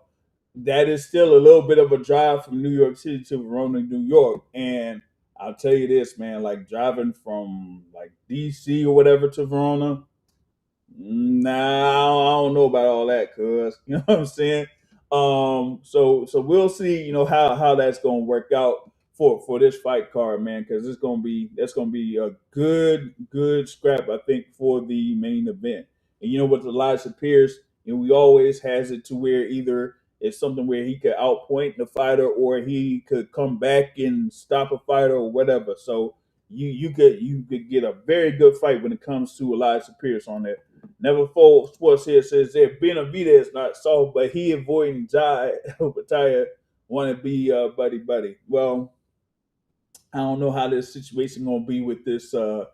that is still a little bit of a drive from New York City to Verona, New York. And I'll tell you this, man, like driving from like DC or whatever to Verona, nah, I don't know about all that, cuz you know what I'm saying. So we'll see, how that's gonna work out for this fight card, man, because that's gonna be a good scrap, I think, for the main event. And with Elijah Pierce, we always has it to where either it's something where he could outpoint the fighter or he could come back and stop a fighter or whatever. So you could get a very good fight when it comes to Elijah Pierce on that. Never Fold Sports here says that Benavidez not soft, but he avoiding Jai Obataia want to be buddy. Well, I don't know how this situation gonna be with this Zuffa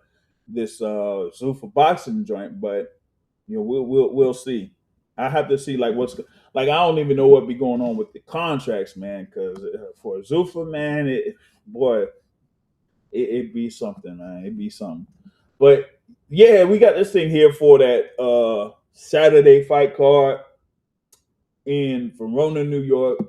boxing joint, but we'll see. I have to see like what's like. I don't even know what be going on with the contracts, man. Because for Zuffa, man, boy, it be something, man. It be something. But yeah, we got this thing here for that Saturday fight card in Verona, New York.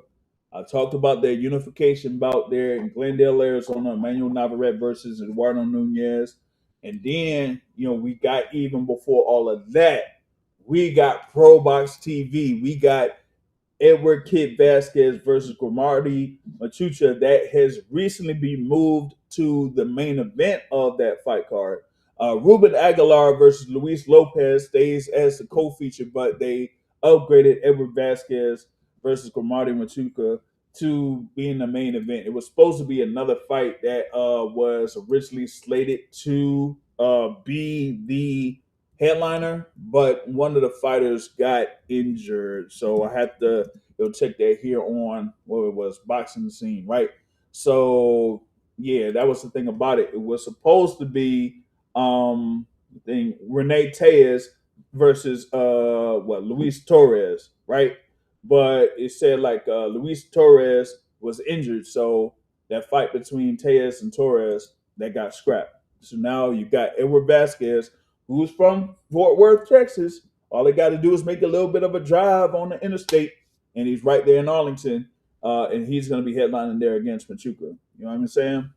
I talked about their unification bout there in Glendale, Arizona, Emmanuel Navarrete versus Eduardo Nunez. And then, we got, even before all of that, we got Pro Box TV. We got Edward Kid Vasquez versus Grimardi Machucha that has recently been moved to the main event of that fight card. Ruben Aguilar versus Luis Lopez stays as the co-feature, but they upgraded Edward Vasquez versus Grimardi Machuca to being the main event. It was supposed to be another fight that was originally slated to be the headliner, but one of the fighters got injured, so I had to check that here on what it was boxing scene, right? So yeah, that was the thing about it. It was supposed to be thing Renee Tejas versus Luis Torres, right? But it said like Luis Torres was injured, so that fight between Tejas and Torres that got scrapped. So now you got Edward Vasquez, who's from Fort Worth, Texas. All they got to do is make a little bit of a drive on the interstate, and he's right there in Arlington, and he's going to be headlining there against Machuca. You know what I'm saying?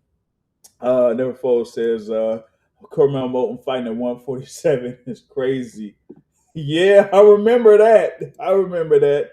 Neverfold says Cormel Moulton fighting at 147 is crazy. Yeah, I remember that. I remember that.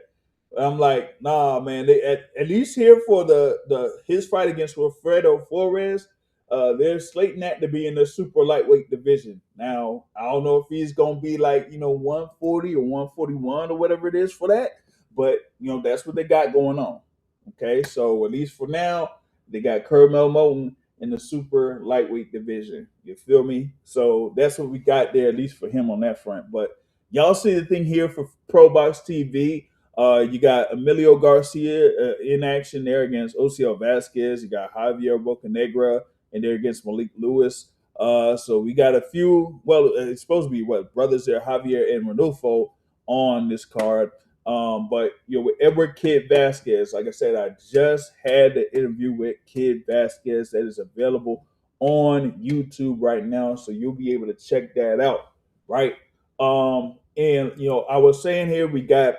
I'm like, nah, man. They at least here for the his fight against Wilfredo Flores, they're slating that to be in the super lightweight division. Now, I don't know if he's gonna be like 140 or 141 or whatever it is for that, but that's what they got going on. Okay, so at least for now, they got Kermel Moton in the super lightweight division. You feel me? So that's what we got there, at least for him on that front. But y'all see the thing here for Pro Box TV. You got Emilio Garcia in action there against Osiel Vasquez. You got Javier Bocanegra and there against Malik Lewis. So we got a few. Well, it's supposed to be brothers there, Javier and Ranulfo on this card. But with Edward Kid Vasquez, like I said, I just had the interview with Kid Vasquez that is available on YouTube right now, so you'll be able to check that out, right? And I was saying here we got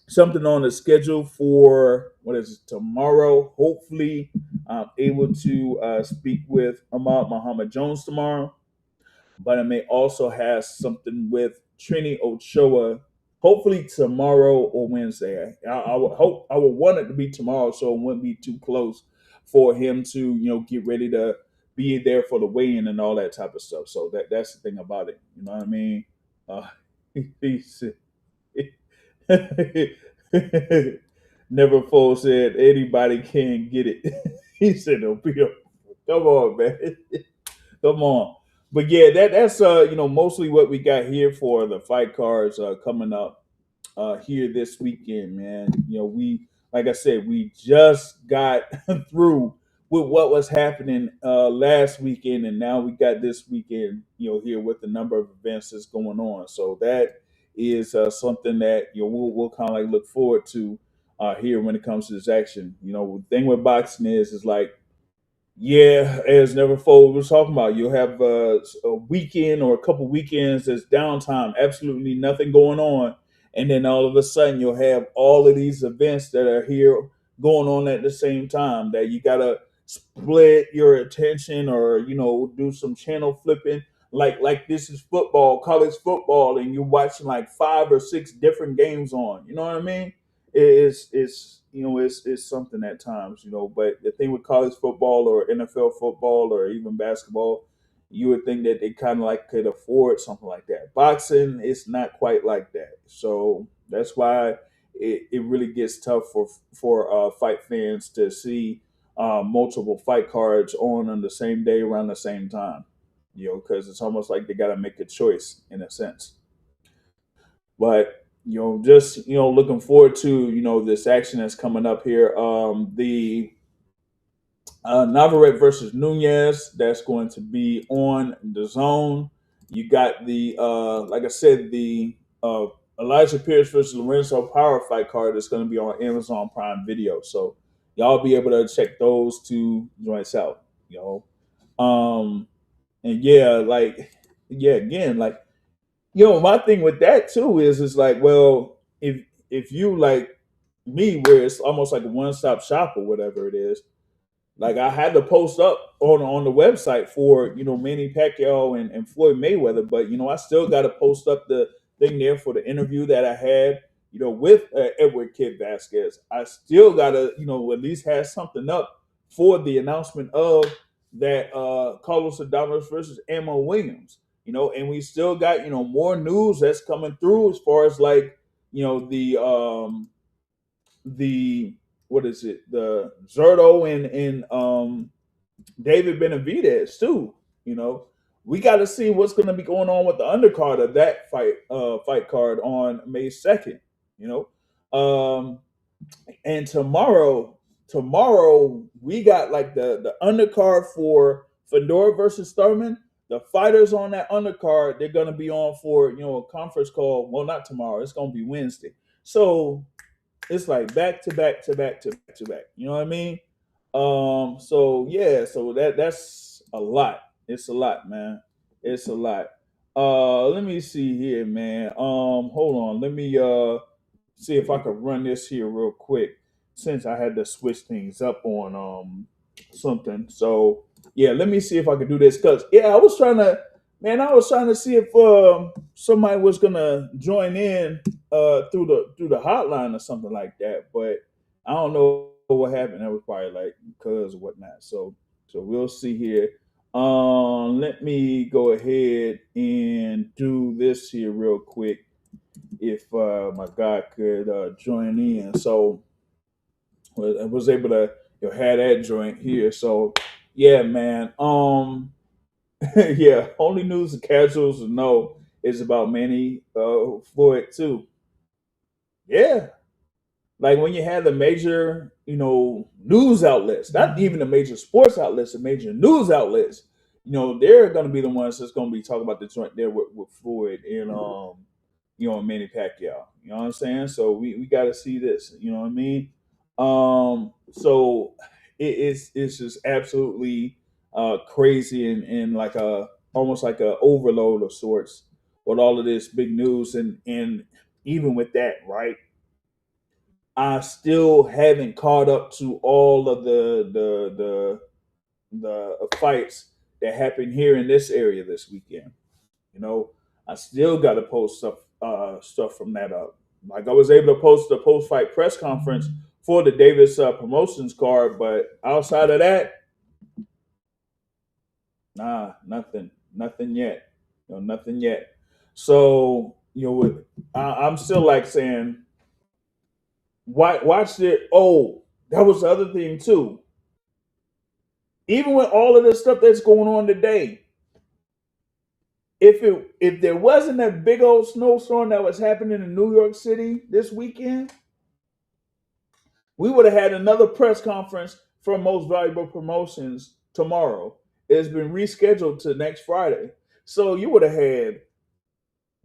something on the schedule for what is it, tomorrow. Hopefully, I'm able to speak with Ahmad Muhammad Jones tomorrow, but I may also have something with Trini Ochoa. Hopefully tomorrow or Wednesday. I would hope I would want it to be tomorrow, so it wouldn't be too close for him to get ready to be there for the weigh-in and all that type of stuff. So that's the thing about it. You know what I mean? Uh, Never Fool said anybody can get it. He said, "No, Bill, come on, man, come on." But yeah, that's mostly what we got here for the fight cards coming up here this weekend, man. We like I said, we just got through with what was happening last weekend, and now we got this weekend, here with the number of events that's going on. So that is something that we'll kind of like look forward to here when it comes to this action. The thing with boxing is like, yeah, as Neverfold was talking about, you'll have a weekend or a couple weekends that's downtime, absolutely nothing going on, and then all of a sudden you'll have all of these events that are here going on at the same time that you gotta split your attention or do some channel flipping. Like this is football, college football, and you're watching like 5 or 6 different games on. You know what I mean? It's something at times, but the thing with college football or NFL football or even basketball, you would think that they kind of like could afford something like that. Boxing, it's not quite like that. So that's why it really gets tough for fight fans to see multiple fight cards on the same day around the same time, because it's almost like they got to make a choice in a sense. But just looking forward to this action that's coming up here. The Navarrete versus Nunez, that's going to be on the zone. You got the like I said, the Elijah Pierce versus Lorenzo Power fight card that's going to be on Amazon Prime Video. So y'all be able to check those two joints out. Um, and again, like my thing with that too is like, well, if you like me, where it's almost like a one stop shop or whatever it is, like I had to post up on the website for Manny Pacquiao and Floyd Mayweather, but I still got to post up the thing there for the interview that I had with Edward Kid Vasquez. I still got to at least have something up for the announcement of that Carlos Adames versus Ammo Williams. And we still got more news that's coming through as far as like the what is it? The Zerto and David Benavidez too. You know, we got to see what's going to be going on with the undercard of that fight card on May 2nd. You know, and tomorrow we got like the undercard for Fedor versus Thurman. The fighters on that undercard, they're gonna be on for a conference call. Well, not tomorrow. It's gonna be Wednesday. So it's like back to back to back to back to back. You know what I mean? So yeah, so that's a lot. It's a lot, man. It's a lot. Let me see here, man. Hold on. Let me see if I could run this here real quick since I had to switch things up on something. So yeah, let me see if I could do this because yeah, I was trying to see if somebody was gonna join in through the hotline or something like that, but I don't know what happened. That was probably like because or whatnot. So we'll see here. Let me go ahead and do this here real quick if my guy could join in. So I was able to have that joint here. So yeah, man. Yeah. Only news the casuals know is about Manny Floyd too. Yeah, like when you have the major, news outlets, not even the major sports outlets, the major news outlets, they're going to be the ones that's going to be talking about the joint there with Floyd and Manny Pacquiao. You know what I'm saying? So we got to see this. You know what I mean? So it's just absolutely crazy and like a almost like a overload of sorts with all of this big news and even with that, right? I still haven't caught up to all of the fights that happened here in this area this weekend. You know, I still got to post stuff from that up. Like I was able to post the post fight press conference for the Davis promotions card, but outside of that, nah, nothing yet. Nothing yet. So I'm still like saying, watch it. Oh, that was the other thing too. Even with all of this stuff that's going on today, if there wasn't that big old snowstorm that was happening in New York City this weekend, we would have had another press conference for most valuable promotions tomorrow. It's been rescheduled to next Friday. So you would have had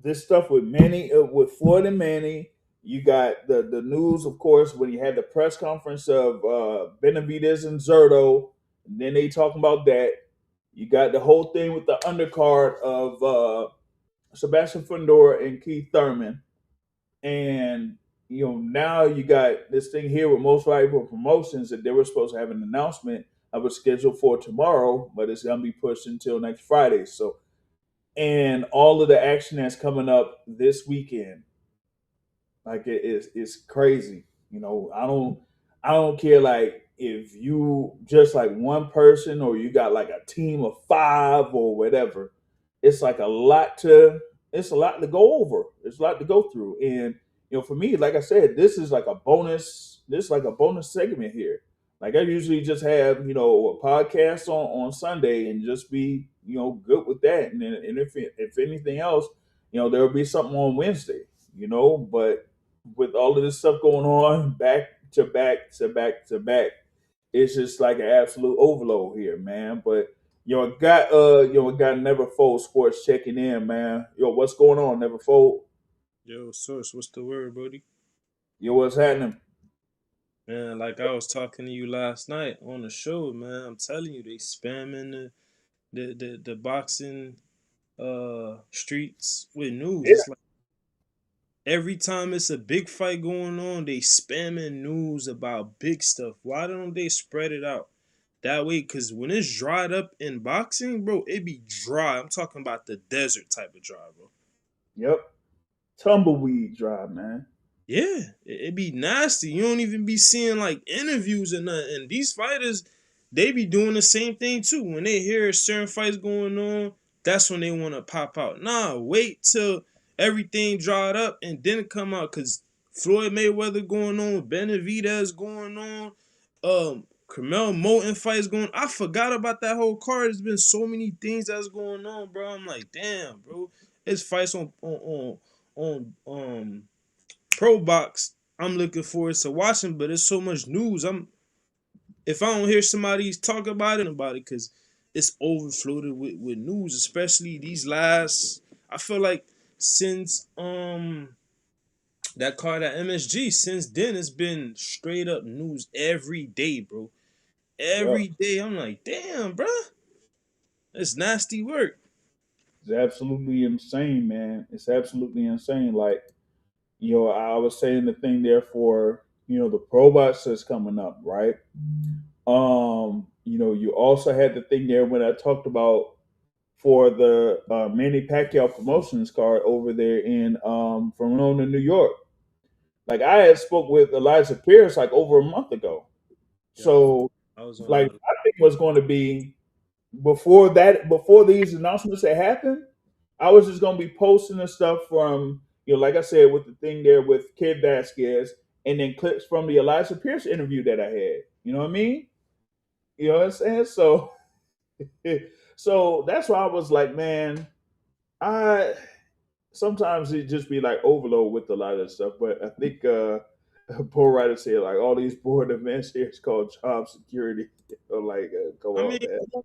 this stuff with Manny, with Floyd and Manny. You got the news, of course, when you had the press conference of Benavidez and Zerto. And then they talking about that. You got the whole thing with the undercard of Sebastian Fundora and Keith Thurman, and now you got this thing here with most valuable promotions that they were supposed to have an announcement that was scheduled for tomorrow, but it's gonna be pushed until next Friday. So, and all of the action that's coming up this weekend, like it's crazy. I don't care like if you just like one person or you got like a team of five or whatever. It's like a lot to it's a lot to go over. It's a lot to go through. And for me, like I said, this is like a bonus. This is like a bonus segment here. Like I usually just have a podcast on Sunday and just be good with that. And then and if anything else, there will be something on Wednesday. But with all of this stuff going on back to back to back to back, it's just like an absolute overload here, man. But got Never Fold Sports checking in, man. What's going on, Never Fold? Yo, Source, what's the word, buddy? What's happening? Man, like I was talking to you last night on the show, man. I'm telling you, they spamming the boxing streets with news. Yeah. It's like every time it's a big fight going on, they spamming news about big stuff. Why don't they spread it out that way? Cause when it's dried up in boxing, bro, it be dry. I'm talking about the desert type of dry, bro. Yep. Tumbleweed drive, man. Yeah, it be nasty. You don't even be seeing like interviews and nothing. And these fighters, they be doing the same thing too. When they hear certain fights going on, that's when they want to pop out. Nah, wait till everything dried up and then come out. Cause Floyd Mayweather going on, Benavidez going on, Carmel Moulton fights going. I forgot about that whole card. There's been so many things that's going on, bro. I'm like, damn, bro. It's fights on Pro Box. I'm looking forward to watching, but there's so much news. If I don't hear somebody talk about it, because it's overfloated with news, especially these last. I feel like since that card at MSG, since then it's been straight up news every day, bro. Yep. Every day, I'm like, damn, bro, it's nasty work. It's absolutely insane, man. It's absolutely insane. Like, I was saying the thing there for, the pro box that's coming up, right? You also had the thing there when I talked about for the Manny Pacquiao promotions card over there in Verona, New York. Like I had spoke with Elijah Pierce like over a month ago. Yeah, So I was on like that. I think was going to be before these announcements had happened, I was just gonna be posting the stuff from like I said with the thing there with Kid Vasquez, and then clips from the Elijah Pierce interview that I had. You know what I mean? You know what I'm saying? So, so that's why I was like, man, I sometimes it just be like overload with a lot of stuff. But I think Paul Ryder said like all these board events here is called job security. Like, come I mean, on, man.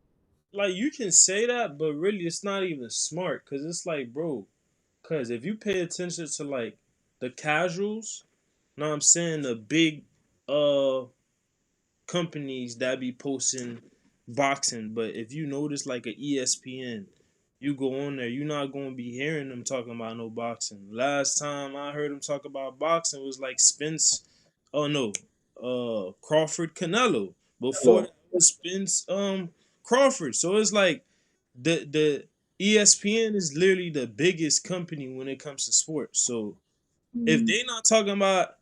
like you can say that, but really, it's not even smart because it's like, bro, because if you pay attention to like the casuals, know what I'm saying, the big companies that be posting boxing, but if you notice like a ESPN, you go on there, you're not gonna be hearing them talking about no boxing. Last time I heard them talk about boxing was like Spence, oh no, Crawford Canelo. Before Hello. that was Spence Crawford. So it's like the ESPN is literally the biggest company when it comes to sports. So if Mm. they not talking about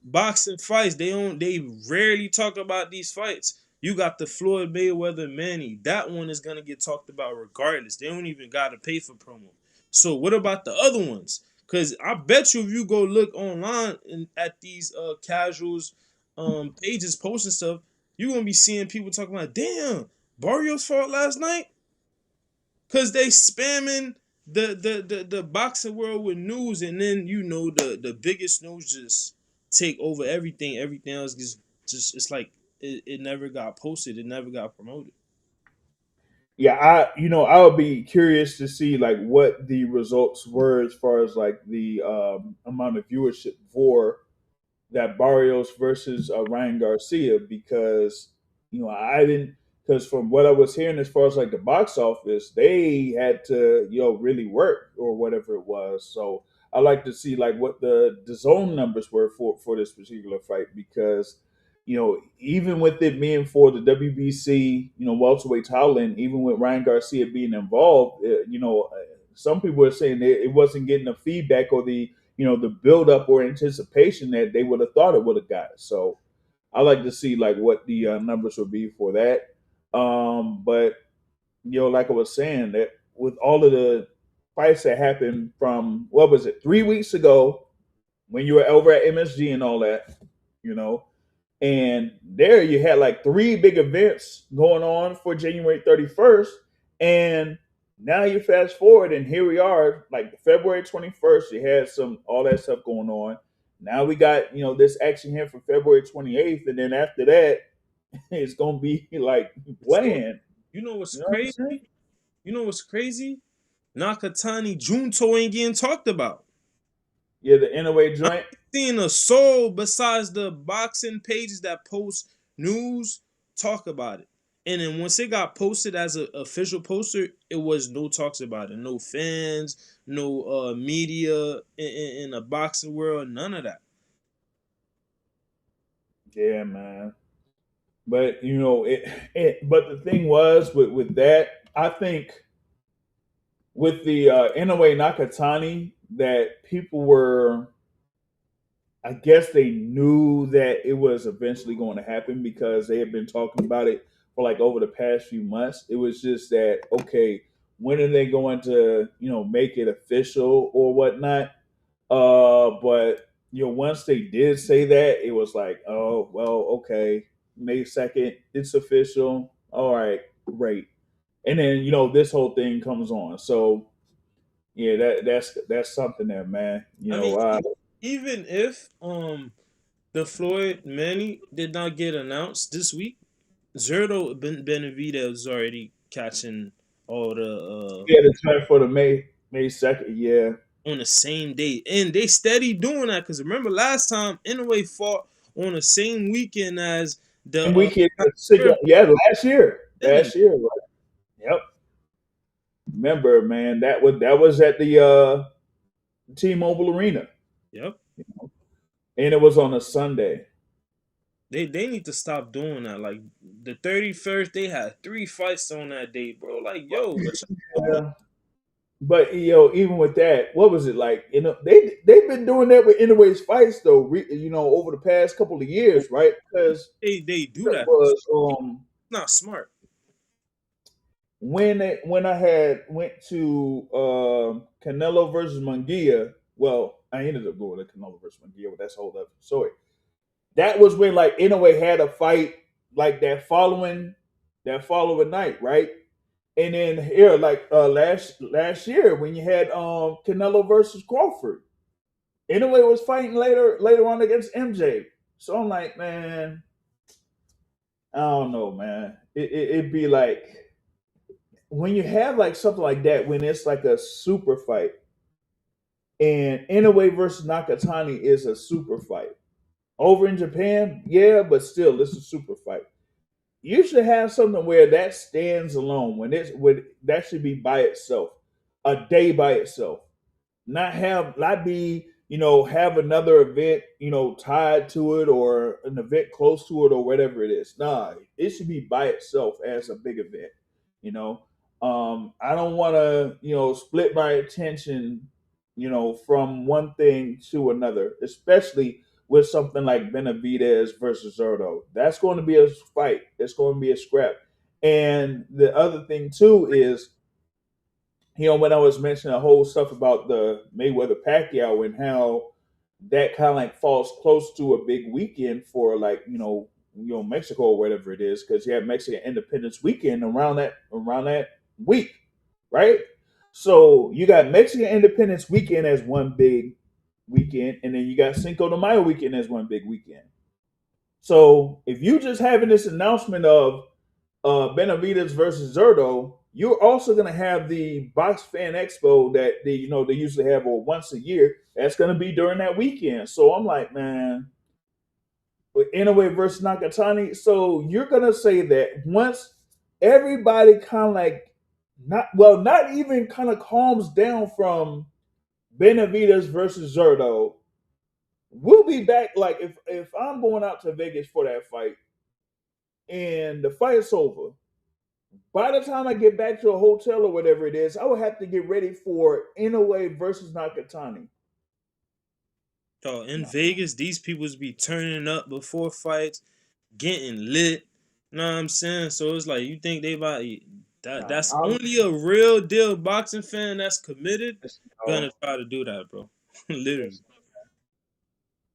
boxing fights, they rarely talk about these fights. You got the Floyd Mayweather Manny. That one is gonna get talked about regardless. They don't even gotta pay for promo. So what about the other ones? Cause I bet you if you go look online at these casuals pages posting stuff, you're gonna be seeing people talking about, damn, Barrios fought last night. Cause they spamming the boxing world with news, and then the biggest news just take over everything. Everything else gets just it's like it never got posted. It never got promoted. Yeah, I would be curious to see like what the results were as far as like the amount of viewership for that Barrios versus Ryan Garcia, because I didn't, because from what I was hearing as far as like the box office, they had to really work or whatever it was. So I like to see like what the zone numbers were for this particular fight, because even with it being for the WBC welterweight title, and even with Ryan Garcia being involved, some people are saying that it wasn't getting the feedback or the build up or anticipation that they would have thought it would have got. So I like to see like what the numbers would be for that. But like I was saying, that with all of the fights that happened from what was it 3 weeks ago when you were over at MSG and all that, you know, and there you had like three big events going on for January 31st. And now you fast forward and here we are, like February 21st, you had all that stuff going on. Now we got, this action here for February 28th. And then after that, it's going to be like So bland. you know what's You know what I'm crazy? saying? You know what's crazy? Nakatani Junto ain't getting talked about. Yeah, the NOA I joint. ain't seen a soul besides the boxing pages that post news talk about it. And then once it got posted as an official poster, it was no talks about it. No fans, no media in the boxing world, none of that. Yeah, man. But but the thing was with that, I think with the Inoue Nakatani, that people were, I guess they knew that it was eventually going to happen because they had been talking about it for like over the past few months. It was just that, okay, when are they going to make it official or whatnot? But once they did say that, it was like, oh well, okay, May 2nd, it's official. All right, great. And then this whole thing comes on. So yeah, that's something there, man. I mean, even if the Floyd Manny did not get announced this week, Zerto Benavidez is already catching all the yeah, the time for the May 2nd. Yeah, on the same day, and they steady doing that. Because remember last time, Inoue fought on the same weekend as the and we can Zerto yeah, last year, Benny. right? Yep. Remember, man, that was at the T-Mobile Arena, Yep. and it was on a Sunday. They need to stop doing that. Like the 31st, they had 3 fights on that day, bro. Like, yo, what y'all doing? Yeah. But even with that, what was it like? They've been doing that with Inoue's fights though. Over the past couple of years, right? Because They do it that. It's was not smart. when I had went to Canelo versus Munguia. Well, I ended up going to Canelo versus Munguia, but that's a whole other story. That was when like Inoue had a fight like that following night, right? And then here, like last year when you had Canelo versus Crawford, Inoue was fighting later on against MJ. So I'm like, man, I don't know, man. It'd be like when you have like something like that when it's like a super fight, and Inoue versus Nakatani is a super fight. Over in Japan, yeah, but still, it's a super fight. You should have something where that stands alone. When that should be by itself, a day by itself. Not be have another event tied to it or an event close to it or whatever it is. Nah, it should be by itself as a big event. You know, I don't want to split my attention from one thing to another, especially with something like Benavidez versus Zerto. That's going to be a fight. It's going to be a scrap. And the other thing too is when I was mentioning the whole stuff about the Mayweather Pacquiao and how that kind of like falls close to a big weekend for like Mexico or whatever it is, because you have Mexican Independence Weekend around that week, right? So you got Mexican Independence Weekend as one big weekend, and then you got Cinco de Mayo weekend as one big weekend. So if you just having this announcement of Benavidez versus Zerto, you're also going to have the Box Fan Expo that they usually have once a year. That's going to be during that weekend. So I'm like, man, with Inoue versus Nakatani. So you're going to say that once everybody kind of like not even kind of calms down from Benavidez versus Zerto, we'll be back. Like if I'm going out to Vegas for that fight and the fight's over, by the time I get back to a hotel or whatever it is, I will have to get ready for Inoue versus Nakatani. So in No. Vegas, these people's be turning up before fights, getting lit. You know what I'm saying? So it's like you think they about that No, that's only a real deal boxing fan that's committed gonna try to do that, bro. Literally.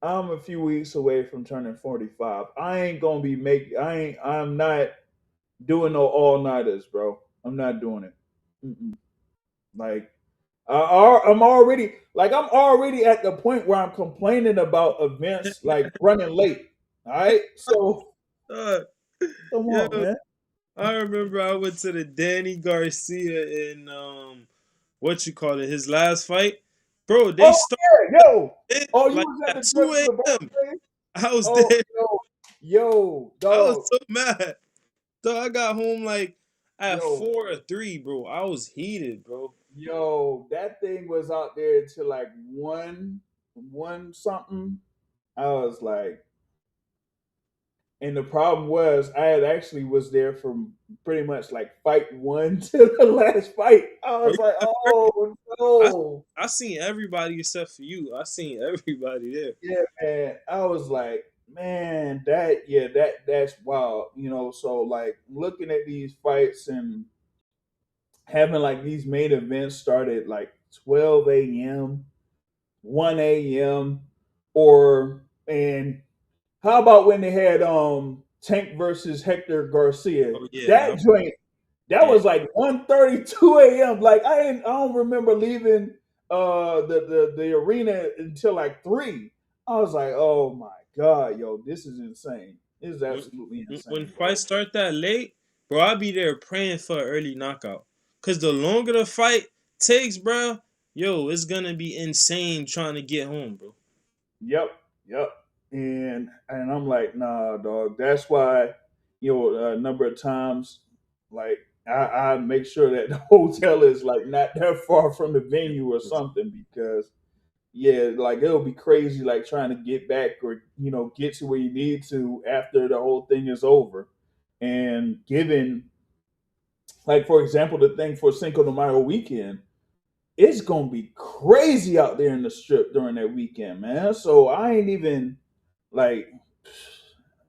I'm a few weeks away from turning 45. I ain't gonna be making. I'm not doing no all nighters, bro. I'm not doing it. Mm-mm. Like I'm already at the point where I'm complaining about events like running late. All right, so Uh, come yo, on, man. I remember I went to the Danny Garcia in what you call it, his last fight. Bro, they Oh started yeah, yo. Oh, you like was at at the 2 the a.m. game? I was Oh, there. yo, I was dog, so mad. So I got home like at yo, 4 or 3, bro. I was heated, bro. yo. That thing was out there until like one something. I was like, and the problem was, I had actually was there from pretty much like fight one to the last fight. I Bro, was like, oh I no, I seen everybody except for you. I seen everybody there. yeah, man. I was like, man, that's wild. So like looking at these fights and having like these main events start at like 12 a.m., 1 a.m. or and how about when they had Tank versus Hector Garcia? Oh yeah, That that joint, that yeah. was like 1:32 a.m. Like I don't remember leaving the arena until like 3. I was like, oh my god, yo, this is insane. This is When, absolutely when insane, fights bro. start that late, bro, I'll be there praying for an early knockout. Cause the longer the fight takes, bro, yo, it's gonna be insane trying to get home, bro. Yep, yep. And I'm like, nah, dog. That's why, a number of times, like I make sure that the hotel is like not that far from the venue or something because yeah, like it'll be crazy like trying to get back or get to where you need to after the whole thing is over. And given like for example the thing for Cinco de Mayo weekend, it's gonna be crazy out there in the strip during that weekend, man. So like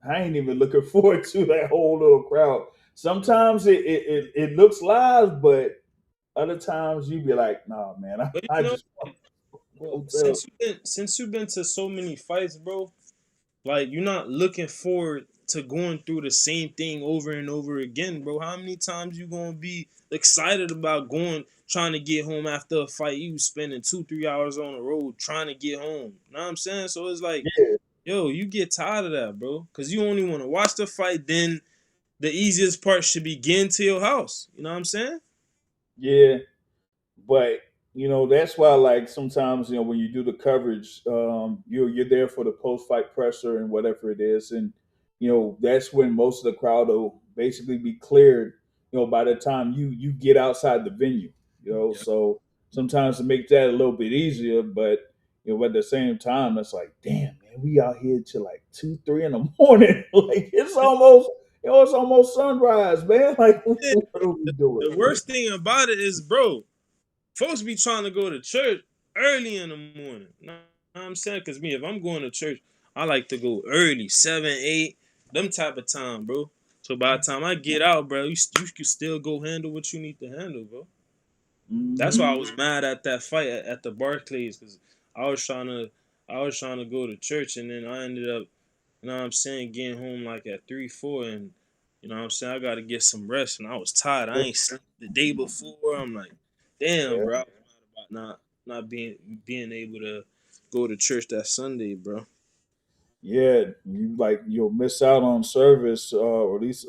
I ain't even looking forward to that whole little crowd. Sometimes it looks live, but other times you be like, nah, man, But I you know, just want the well, hotel. since you've been to so many fights, bro, like you're not looking forward to going through the same thing over and over again, bro. How many times you gonna be excited about going trying to get home after a fight? You spending 2-3 hours on the road trying to get home. Know what I'm saying? So it's like, Yeah, yo, you get tired of that, bro. Cause you only want to watch the fight, then the easiest part should be getting to your house. You know what I'm saying? yeah. But that's why like sometimes when you do the coverage, you're there for the post fight pressure and whatever it is, and that's when most of the crowd will basically be cleared. By the time you get outside the venue, Yeah. so sometimes to make that a little bit easier, but at the same time, it's like, damn man, we out here till like 2, 3 in the morning. Like it's almost sunrise, man. Like what are we doing? The worst thing about it is, bro, folks be trying to go to church early in the morning. Know what I'm saying? Because me, if I'm going to church, I like to go early, 7, 8, them type of time, bro. So by the time I get out, bro, you can still go handle what you need to handle, bro. That's why I Hmm. was mad at that fight at the Barclays because I was trying to I was trying to go to church and then I ended up, you know what I'm saying, getting home like at 3, 4 and you know what I'm saying, I gotta get some rest and I was tired. I ain't slept the day before. I'm like, damn, Yeah. bro. I was mad about not being able to go to church that Sunday, bro. Yeah, you'll miss out on service, or at least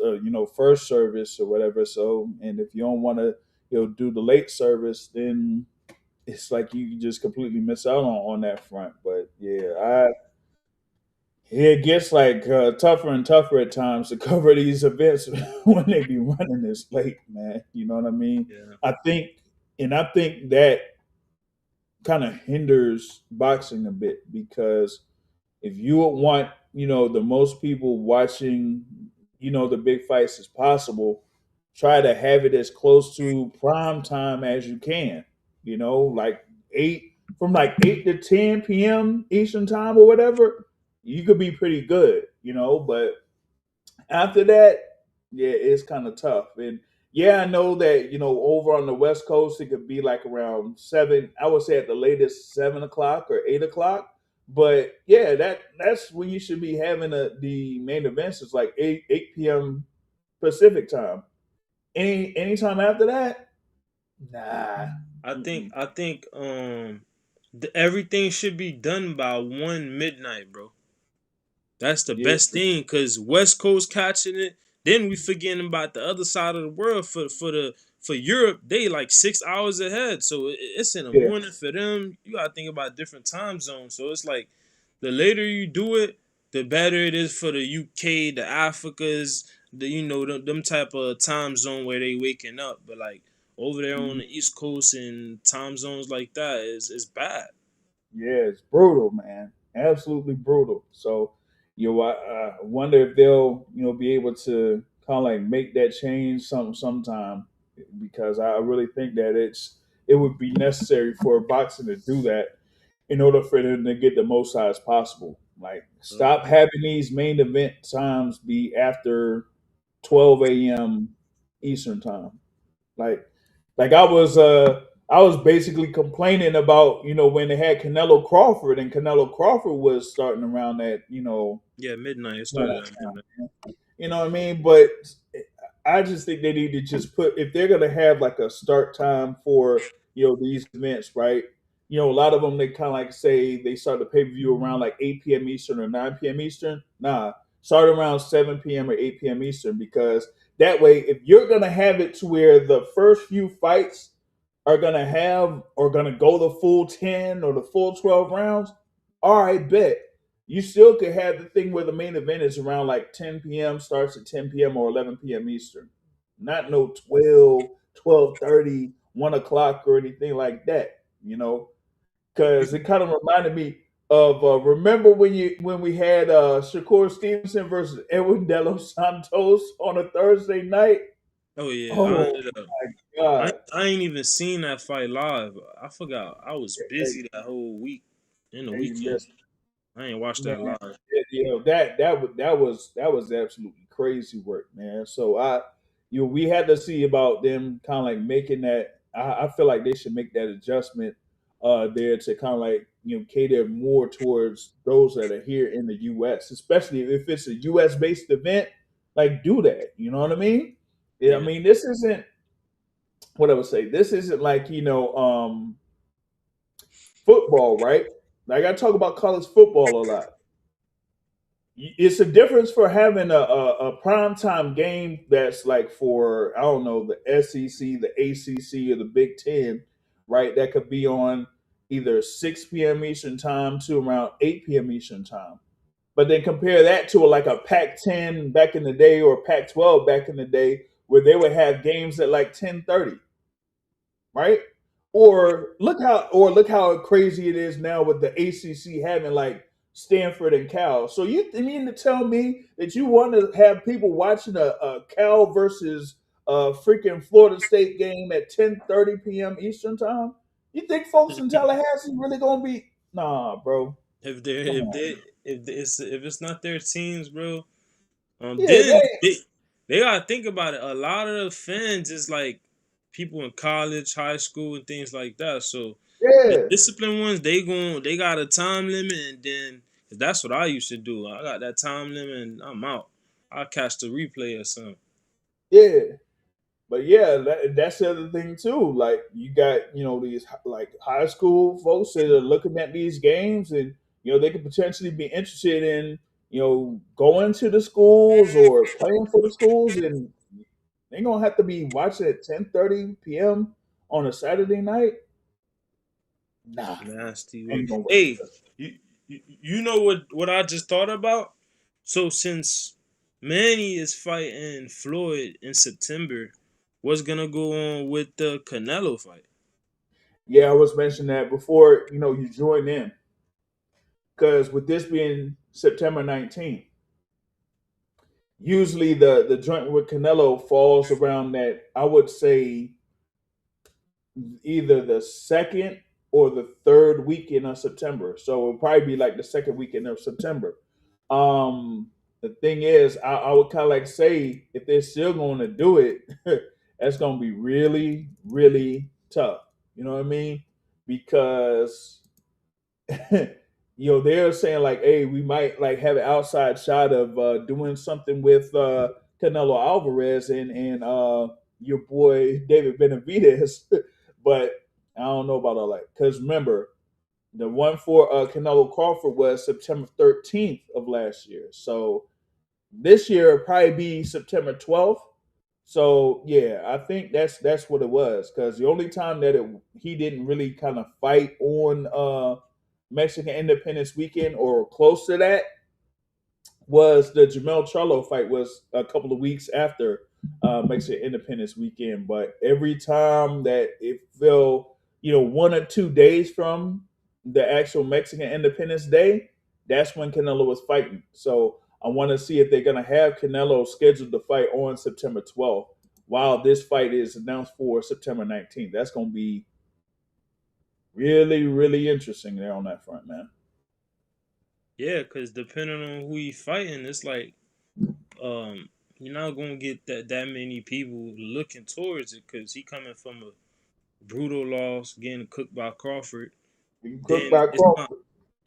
first service or whatever. So, and if you don't want to do the late service, then it's like you just completely miss out on that front. But yeah, it gets like tougher and tougher at times to cover these events when they be running this late, man. You know what I mean? Yeah. I think, and I think that kind of hinders boxing a bit because if you would want, the most people watching, the big fights as possible, try to have it as close to prime time as you can. Like like 8 to 10 p.m. Eastern time or whatever, you could be pretty good. But after that, yeah, it's kind of tough. And yeah, I know that over on the West Coast it could be like around 7. I would say at the latest 7 o'clock or 8 o'clock. But yeah, that's when you should be having the main events. It's like 8 p.m. Pacific time. Anytime after that, nah. Mm-mm. I think everything should be done by 1 midnight, bro. That's the Yeah, best thing because West Coast catching it. Then we forgetting about the other side of the world for Europe. They like 6 hours ahead, so it's in the yeah, morning for them. You gotta think about different time zones. So it's like the later you do it, the better it is for the UK, the Africas, them type of time zone where they waking up. But like over there on mhm. the East Coast and time zones like that is bad. Yeah, it's brutal, man. Absolutely brutal. So, I wonder if they'll, be able to kind of like make that change sometime because I really think that it would be necessary for boxing to do that in order for them to get the most size possible. Like, stop having these main event times be after 12 a.m. Eastern time. Like, like I was I was basically complaining about, when they had Canelo Crawford, and Canelo Crawford was starting around that, Yeah, midnight. It around started that at time. midnight. You know what I mean? But I just think they need to just put, if they're gonna have like a start time for these events, right? A lot of them, they kind of like say they start the pay per view around like 8 p.m. Eastern or 9 p.m. Eastern. Nah, start around 7 p.m. or 8 p.m. Eastern, because that way, if you're gonna have it to where the first few fights are gonna go the full 10 or the full 12 rounds, all right, bet. You still could have the thing where the main event is around like 10 p.m., starts at 10 p.m. or 11 p.m. Eastern. Not no 12, 12:30, 1 o'clock or anything like that, because it kind of reminded me of remember when we had Shakur Stevenson versus Edwin De Los Santos on a Thursday night? Oh yeah, I Oh ended up. my God. I ain't even seen that fight live. I forgot. I was Hey, busy that whole week in the hey, weekend. listen. I ain't watched Man, that live. that was absolutely crazy work, man. So we had to see about them kind of like making that. I feel like they should make that adjustment there to kind of like cater more towards those that are here in the U.S., especially if it's a U.S. based event. Like, do that. You know what I mean? Yeah, I Yeah. mean, this isn't what I would say. This isn't like football, right? Like, I talk about college football a lot. It's a difference for having a primetime game that's like for, I don't know, the SEC, the ACC, or the Big Ten, right? That could be on either 6 p.m. Eastern time to around 8 p.m. Eastern time. But then compare that to like a Pac-10 back in the day or Pac-12 back in the day, where they would have games at like 10:30, right? Or look how crazy it is now with the ACC having like Stanford and Cal. So you mean to tell me that you want to have people watching a Cal versus a freaking Florida State game at 10:30 p.m. Eastern time? You think folks in Tallahassee really gonna be? Nah, bro. If they Come if on. they if it's not their teams, bro, Yeah, then they gotta think about it. A lot of the fans is like people in college, high school, and things like that. So the yeah, disciplined ones, they got a time limit, and then 'cause that's what I used to do. I got that time limit, and I'm out. I catch the replay or something. yeah. But yeah, that's the other thing too. Like, you got these like high school folks that are looking at these games, and they could potentially be interested in going to the schools or playing for the schools, and they're gonna have to be watching at 10:30 p.m. on a Saturday night. Nah, Nasty work. ain't gonna work. Hey, you know what I just thought about? So since Manny is fighting Floyd in September, what's gonna go on with the Canelo fight? Yeah, I was mentioning that before you join in, because with this being September 19th. Usually the joint with Canelo falls around that, I would say, either the second or the third weekend of September. So it'll probably be like the second weekend of September. The thing is, I would kind of like say, if they're still going to do it, that's going to be really, really tough. You know what I mean? Because they're saying like, hey, we might like have an outside shot of doing something with Canelo Alvarez and your boy David Benavidez, but I don't know about all that, because remember, the one for Canelo Crawford was September 13th of last year. So this year it'll probably be September 12th. So yeah, I think that's what it was, because the only time that he didn't really kind of fight on Mexican Independence Weekend or close to that was the Jamel Charlo fight, was a couple of weeks after Mexican Independence Weekend. But every time that it fell, 1 or 2 days from the actual Mexican Independence Day, that's when Canelo was fighting. So I want to see if they're going to have Canelo scheduled to fight on September 12th, while this fight is announced for September 19th. That's going to be really, really interesting there on that front, man. Yeah, because depending on who he fighting, it's like you're not gonna get that many people looking towards it because he coming from brutal loss, getting cooked by Crawford. You cooked Then by Crawford.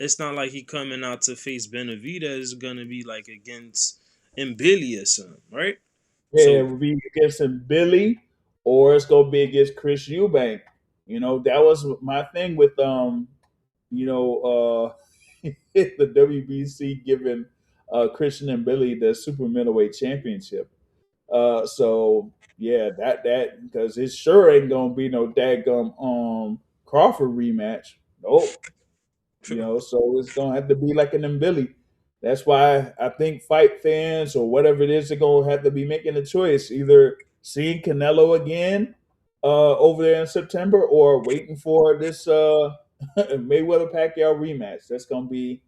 it's not like he coming out to face Benavidez. It's gonna be like against Mbili or something, right? Yeah, it So would be against Billy, or it's gonna be against Chris Eubank. That was my thing with the WBC giving Christian and Billy the super middleweight championship. So yeah, that because it sure ain't gonna be no daggum Crawford rematch. Nope. So it's gonna have to be like an Billy. That's why I think fight fans or whatever it is, they're gonna have to be making a choice: either seeing Canelo again over there in September, or waiting for this Mayweather Pacquiao rematch. That's gonna be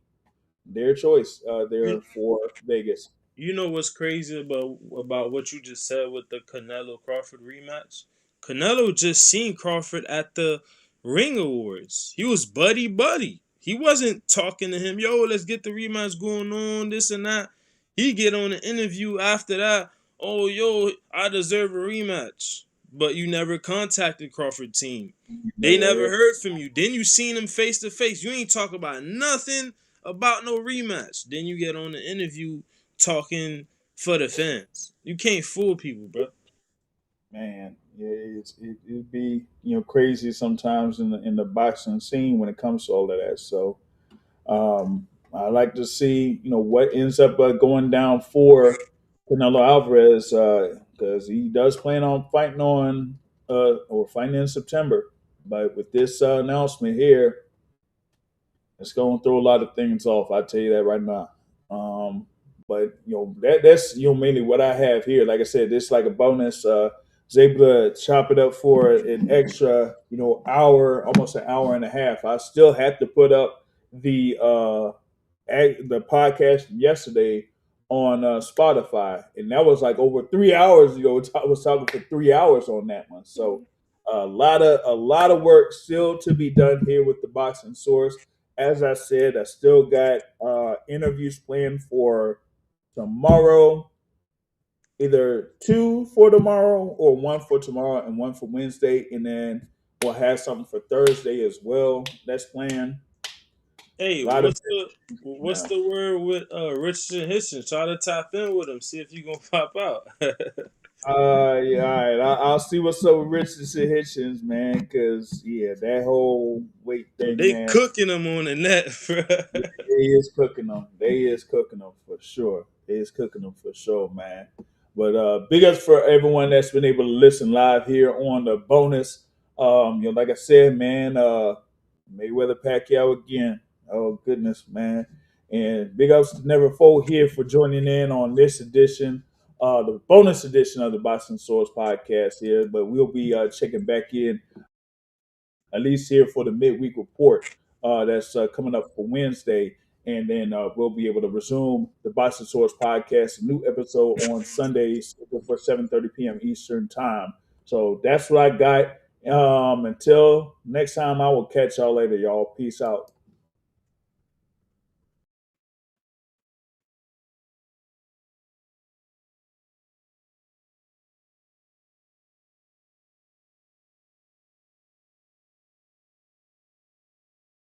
their choice you there for Vegas. You know what's crazy about what you just said with the Canelo Crawford rematch? Canelo just seen Crawford at the Ring Awards. He was buddy buddy. He wasn't talking to him, yo, let's get the rematch going on, this and that. He get on an interview after that. Oh, yo, I deserve a rematch. But you never contacted Crawford team. They Never never heard. heard from you. Then you seen him face to face. You ain't talk about nothing about no rematch. Then you get on the interview talking for the fans. You can't fool people, bro. Man, yeah, it'd be crazy sometimes in the boxing scene when it comes to all of that. So I like to see what ends up going down for Canelo Alvarez, because he does plan on fighting or fighting in September. But with this announcement here, it's going to throw a lot of things off. I tell you that right now. But that's mainly what I have here. Like I said, this is like a bonus. Was able to chop it up for an extra hour, almost an hour and a half. I still had to put up the podcast yesterday on Spotify, and that was like over 3 hours. I was talking for 3 hours on that one. So a lot of work still to be done here with the Boxing Source. As I said, I still got interviews planned for tomorrow, either two for tomorrow or one for tomorrow and one for Wednesday, and then we'll have something for Thursday as well. That's planned. Hey, A lot of what's yeah. the word with Richardson Hitchens? Try to tap in with him, see if you gonna pop out. Yeah, all right. I'll see what's up with Richardson Hitchens, man. Because that whole weight Yo, thing, they man. cooking him on the net, bro. They is cooking them. They is cooking them for sure. They is cooking them for sure, man. But big ups for everyone that's been able to listen live here on the bonus. Like I said, man, Mayweather Pacquiao again. Oh goodness, man. And big ups to Never Fold here for joining in on this edition, the bonus edition of the Boxing Source podcast here. But we'll be checking back in at least here for the midweek report that's coming up for Wednesday. And then we'll be able to resume the Boxing Source podcast, a new episode on Sundays for 7:30 p.m. Eastern time. So that's what I got. Until next time, I will catch y'all later, y'all. Peace out.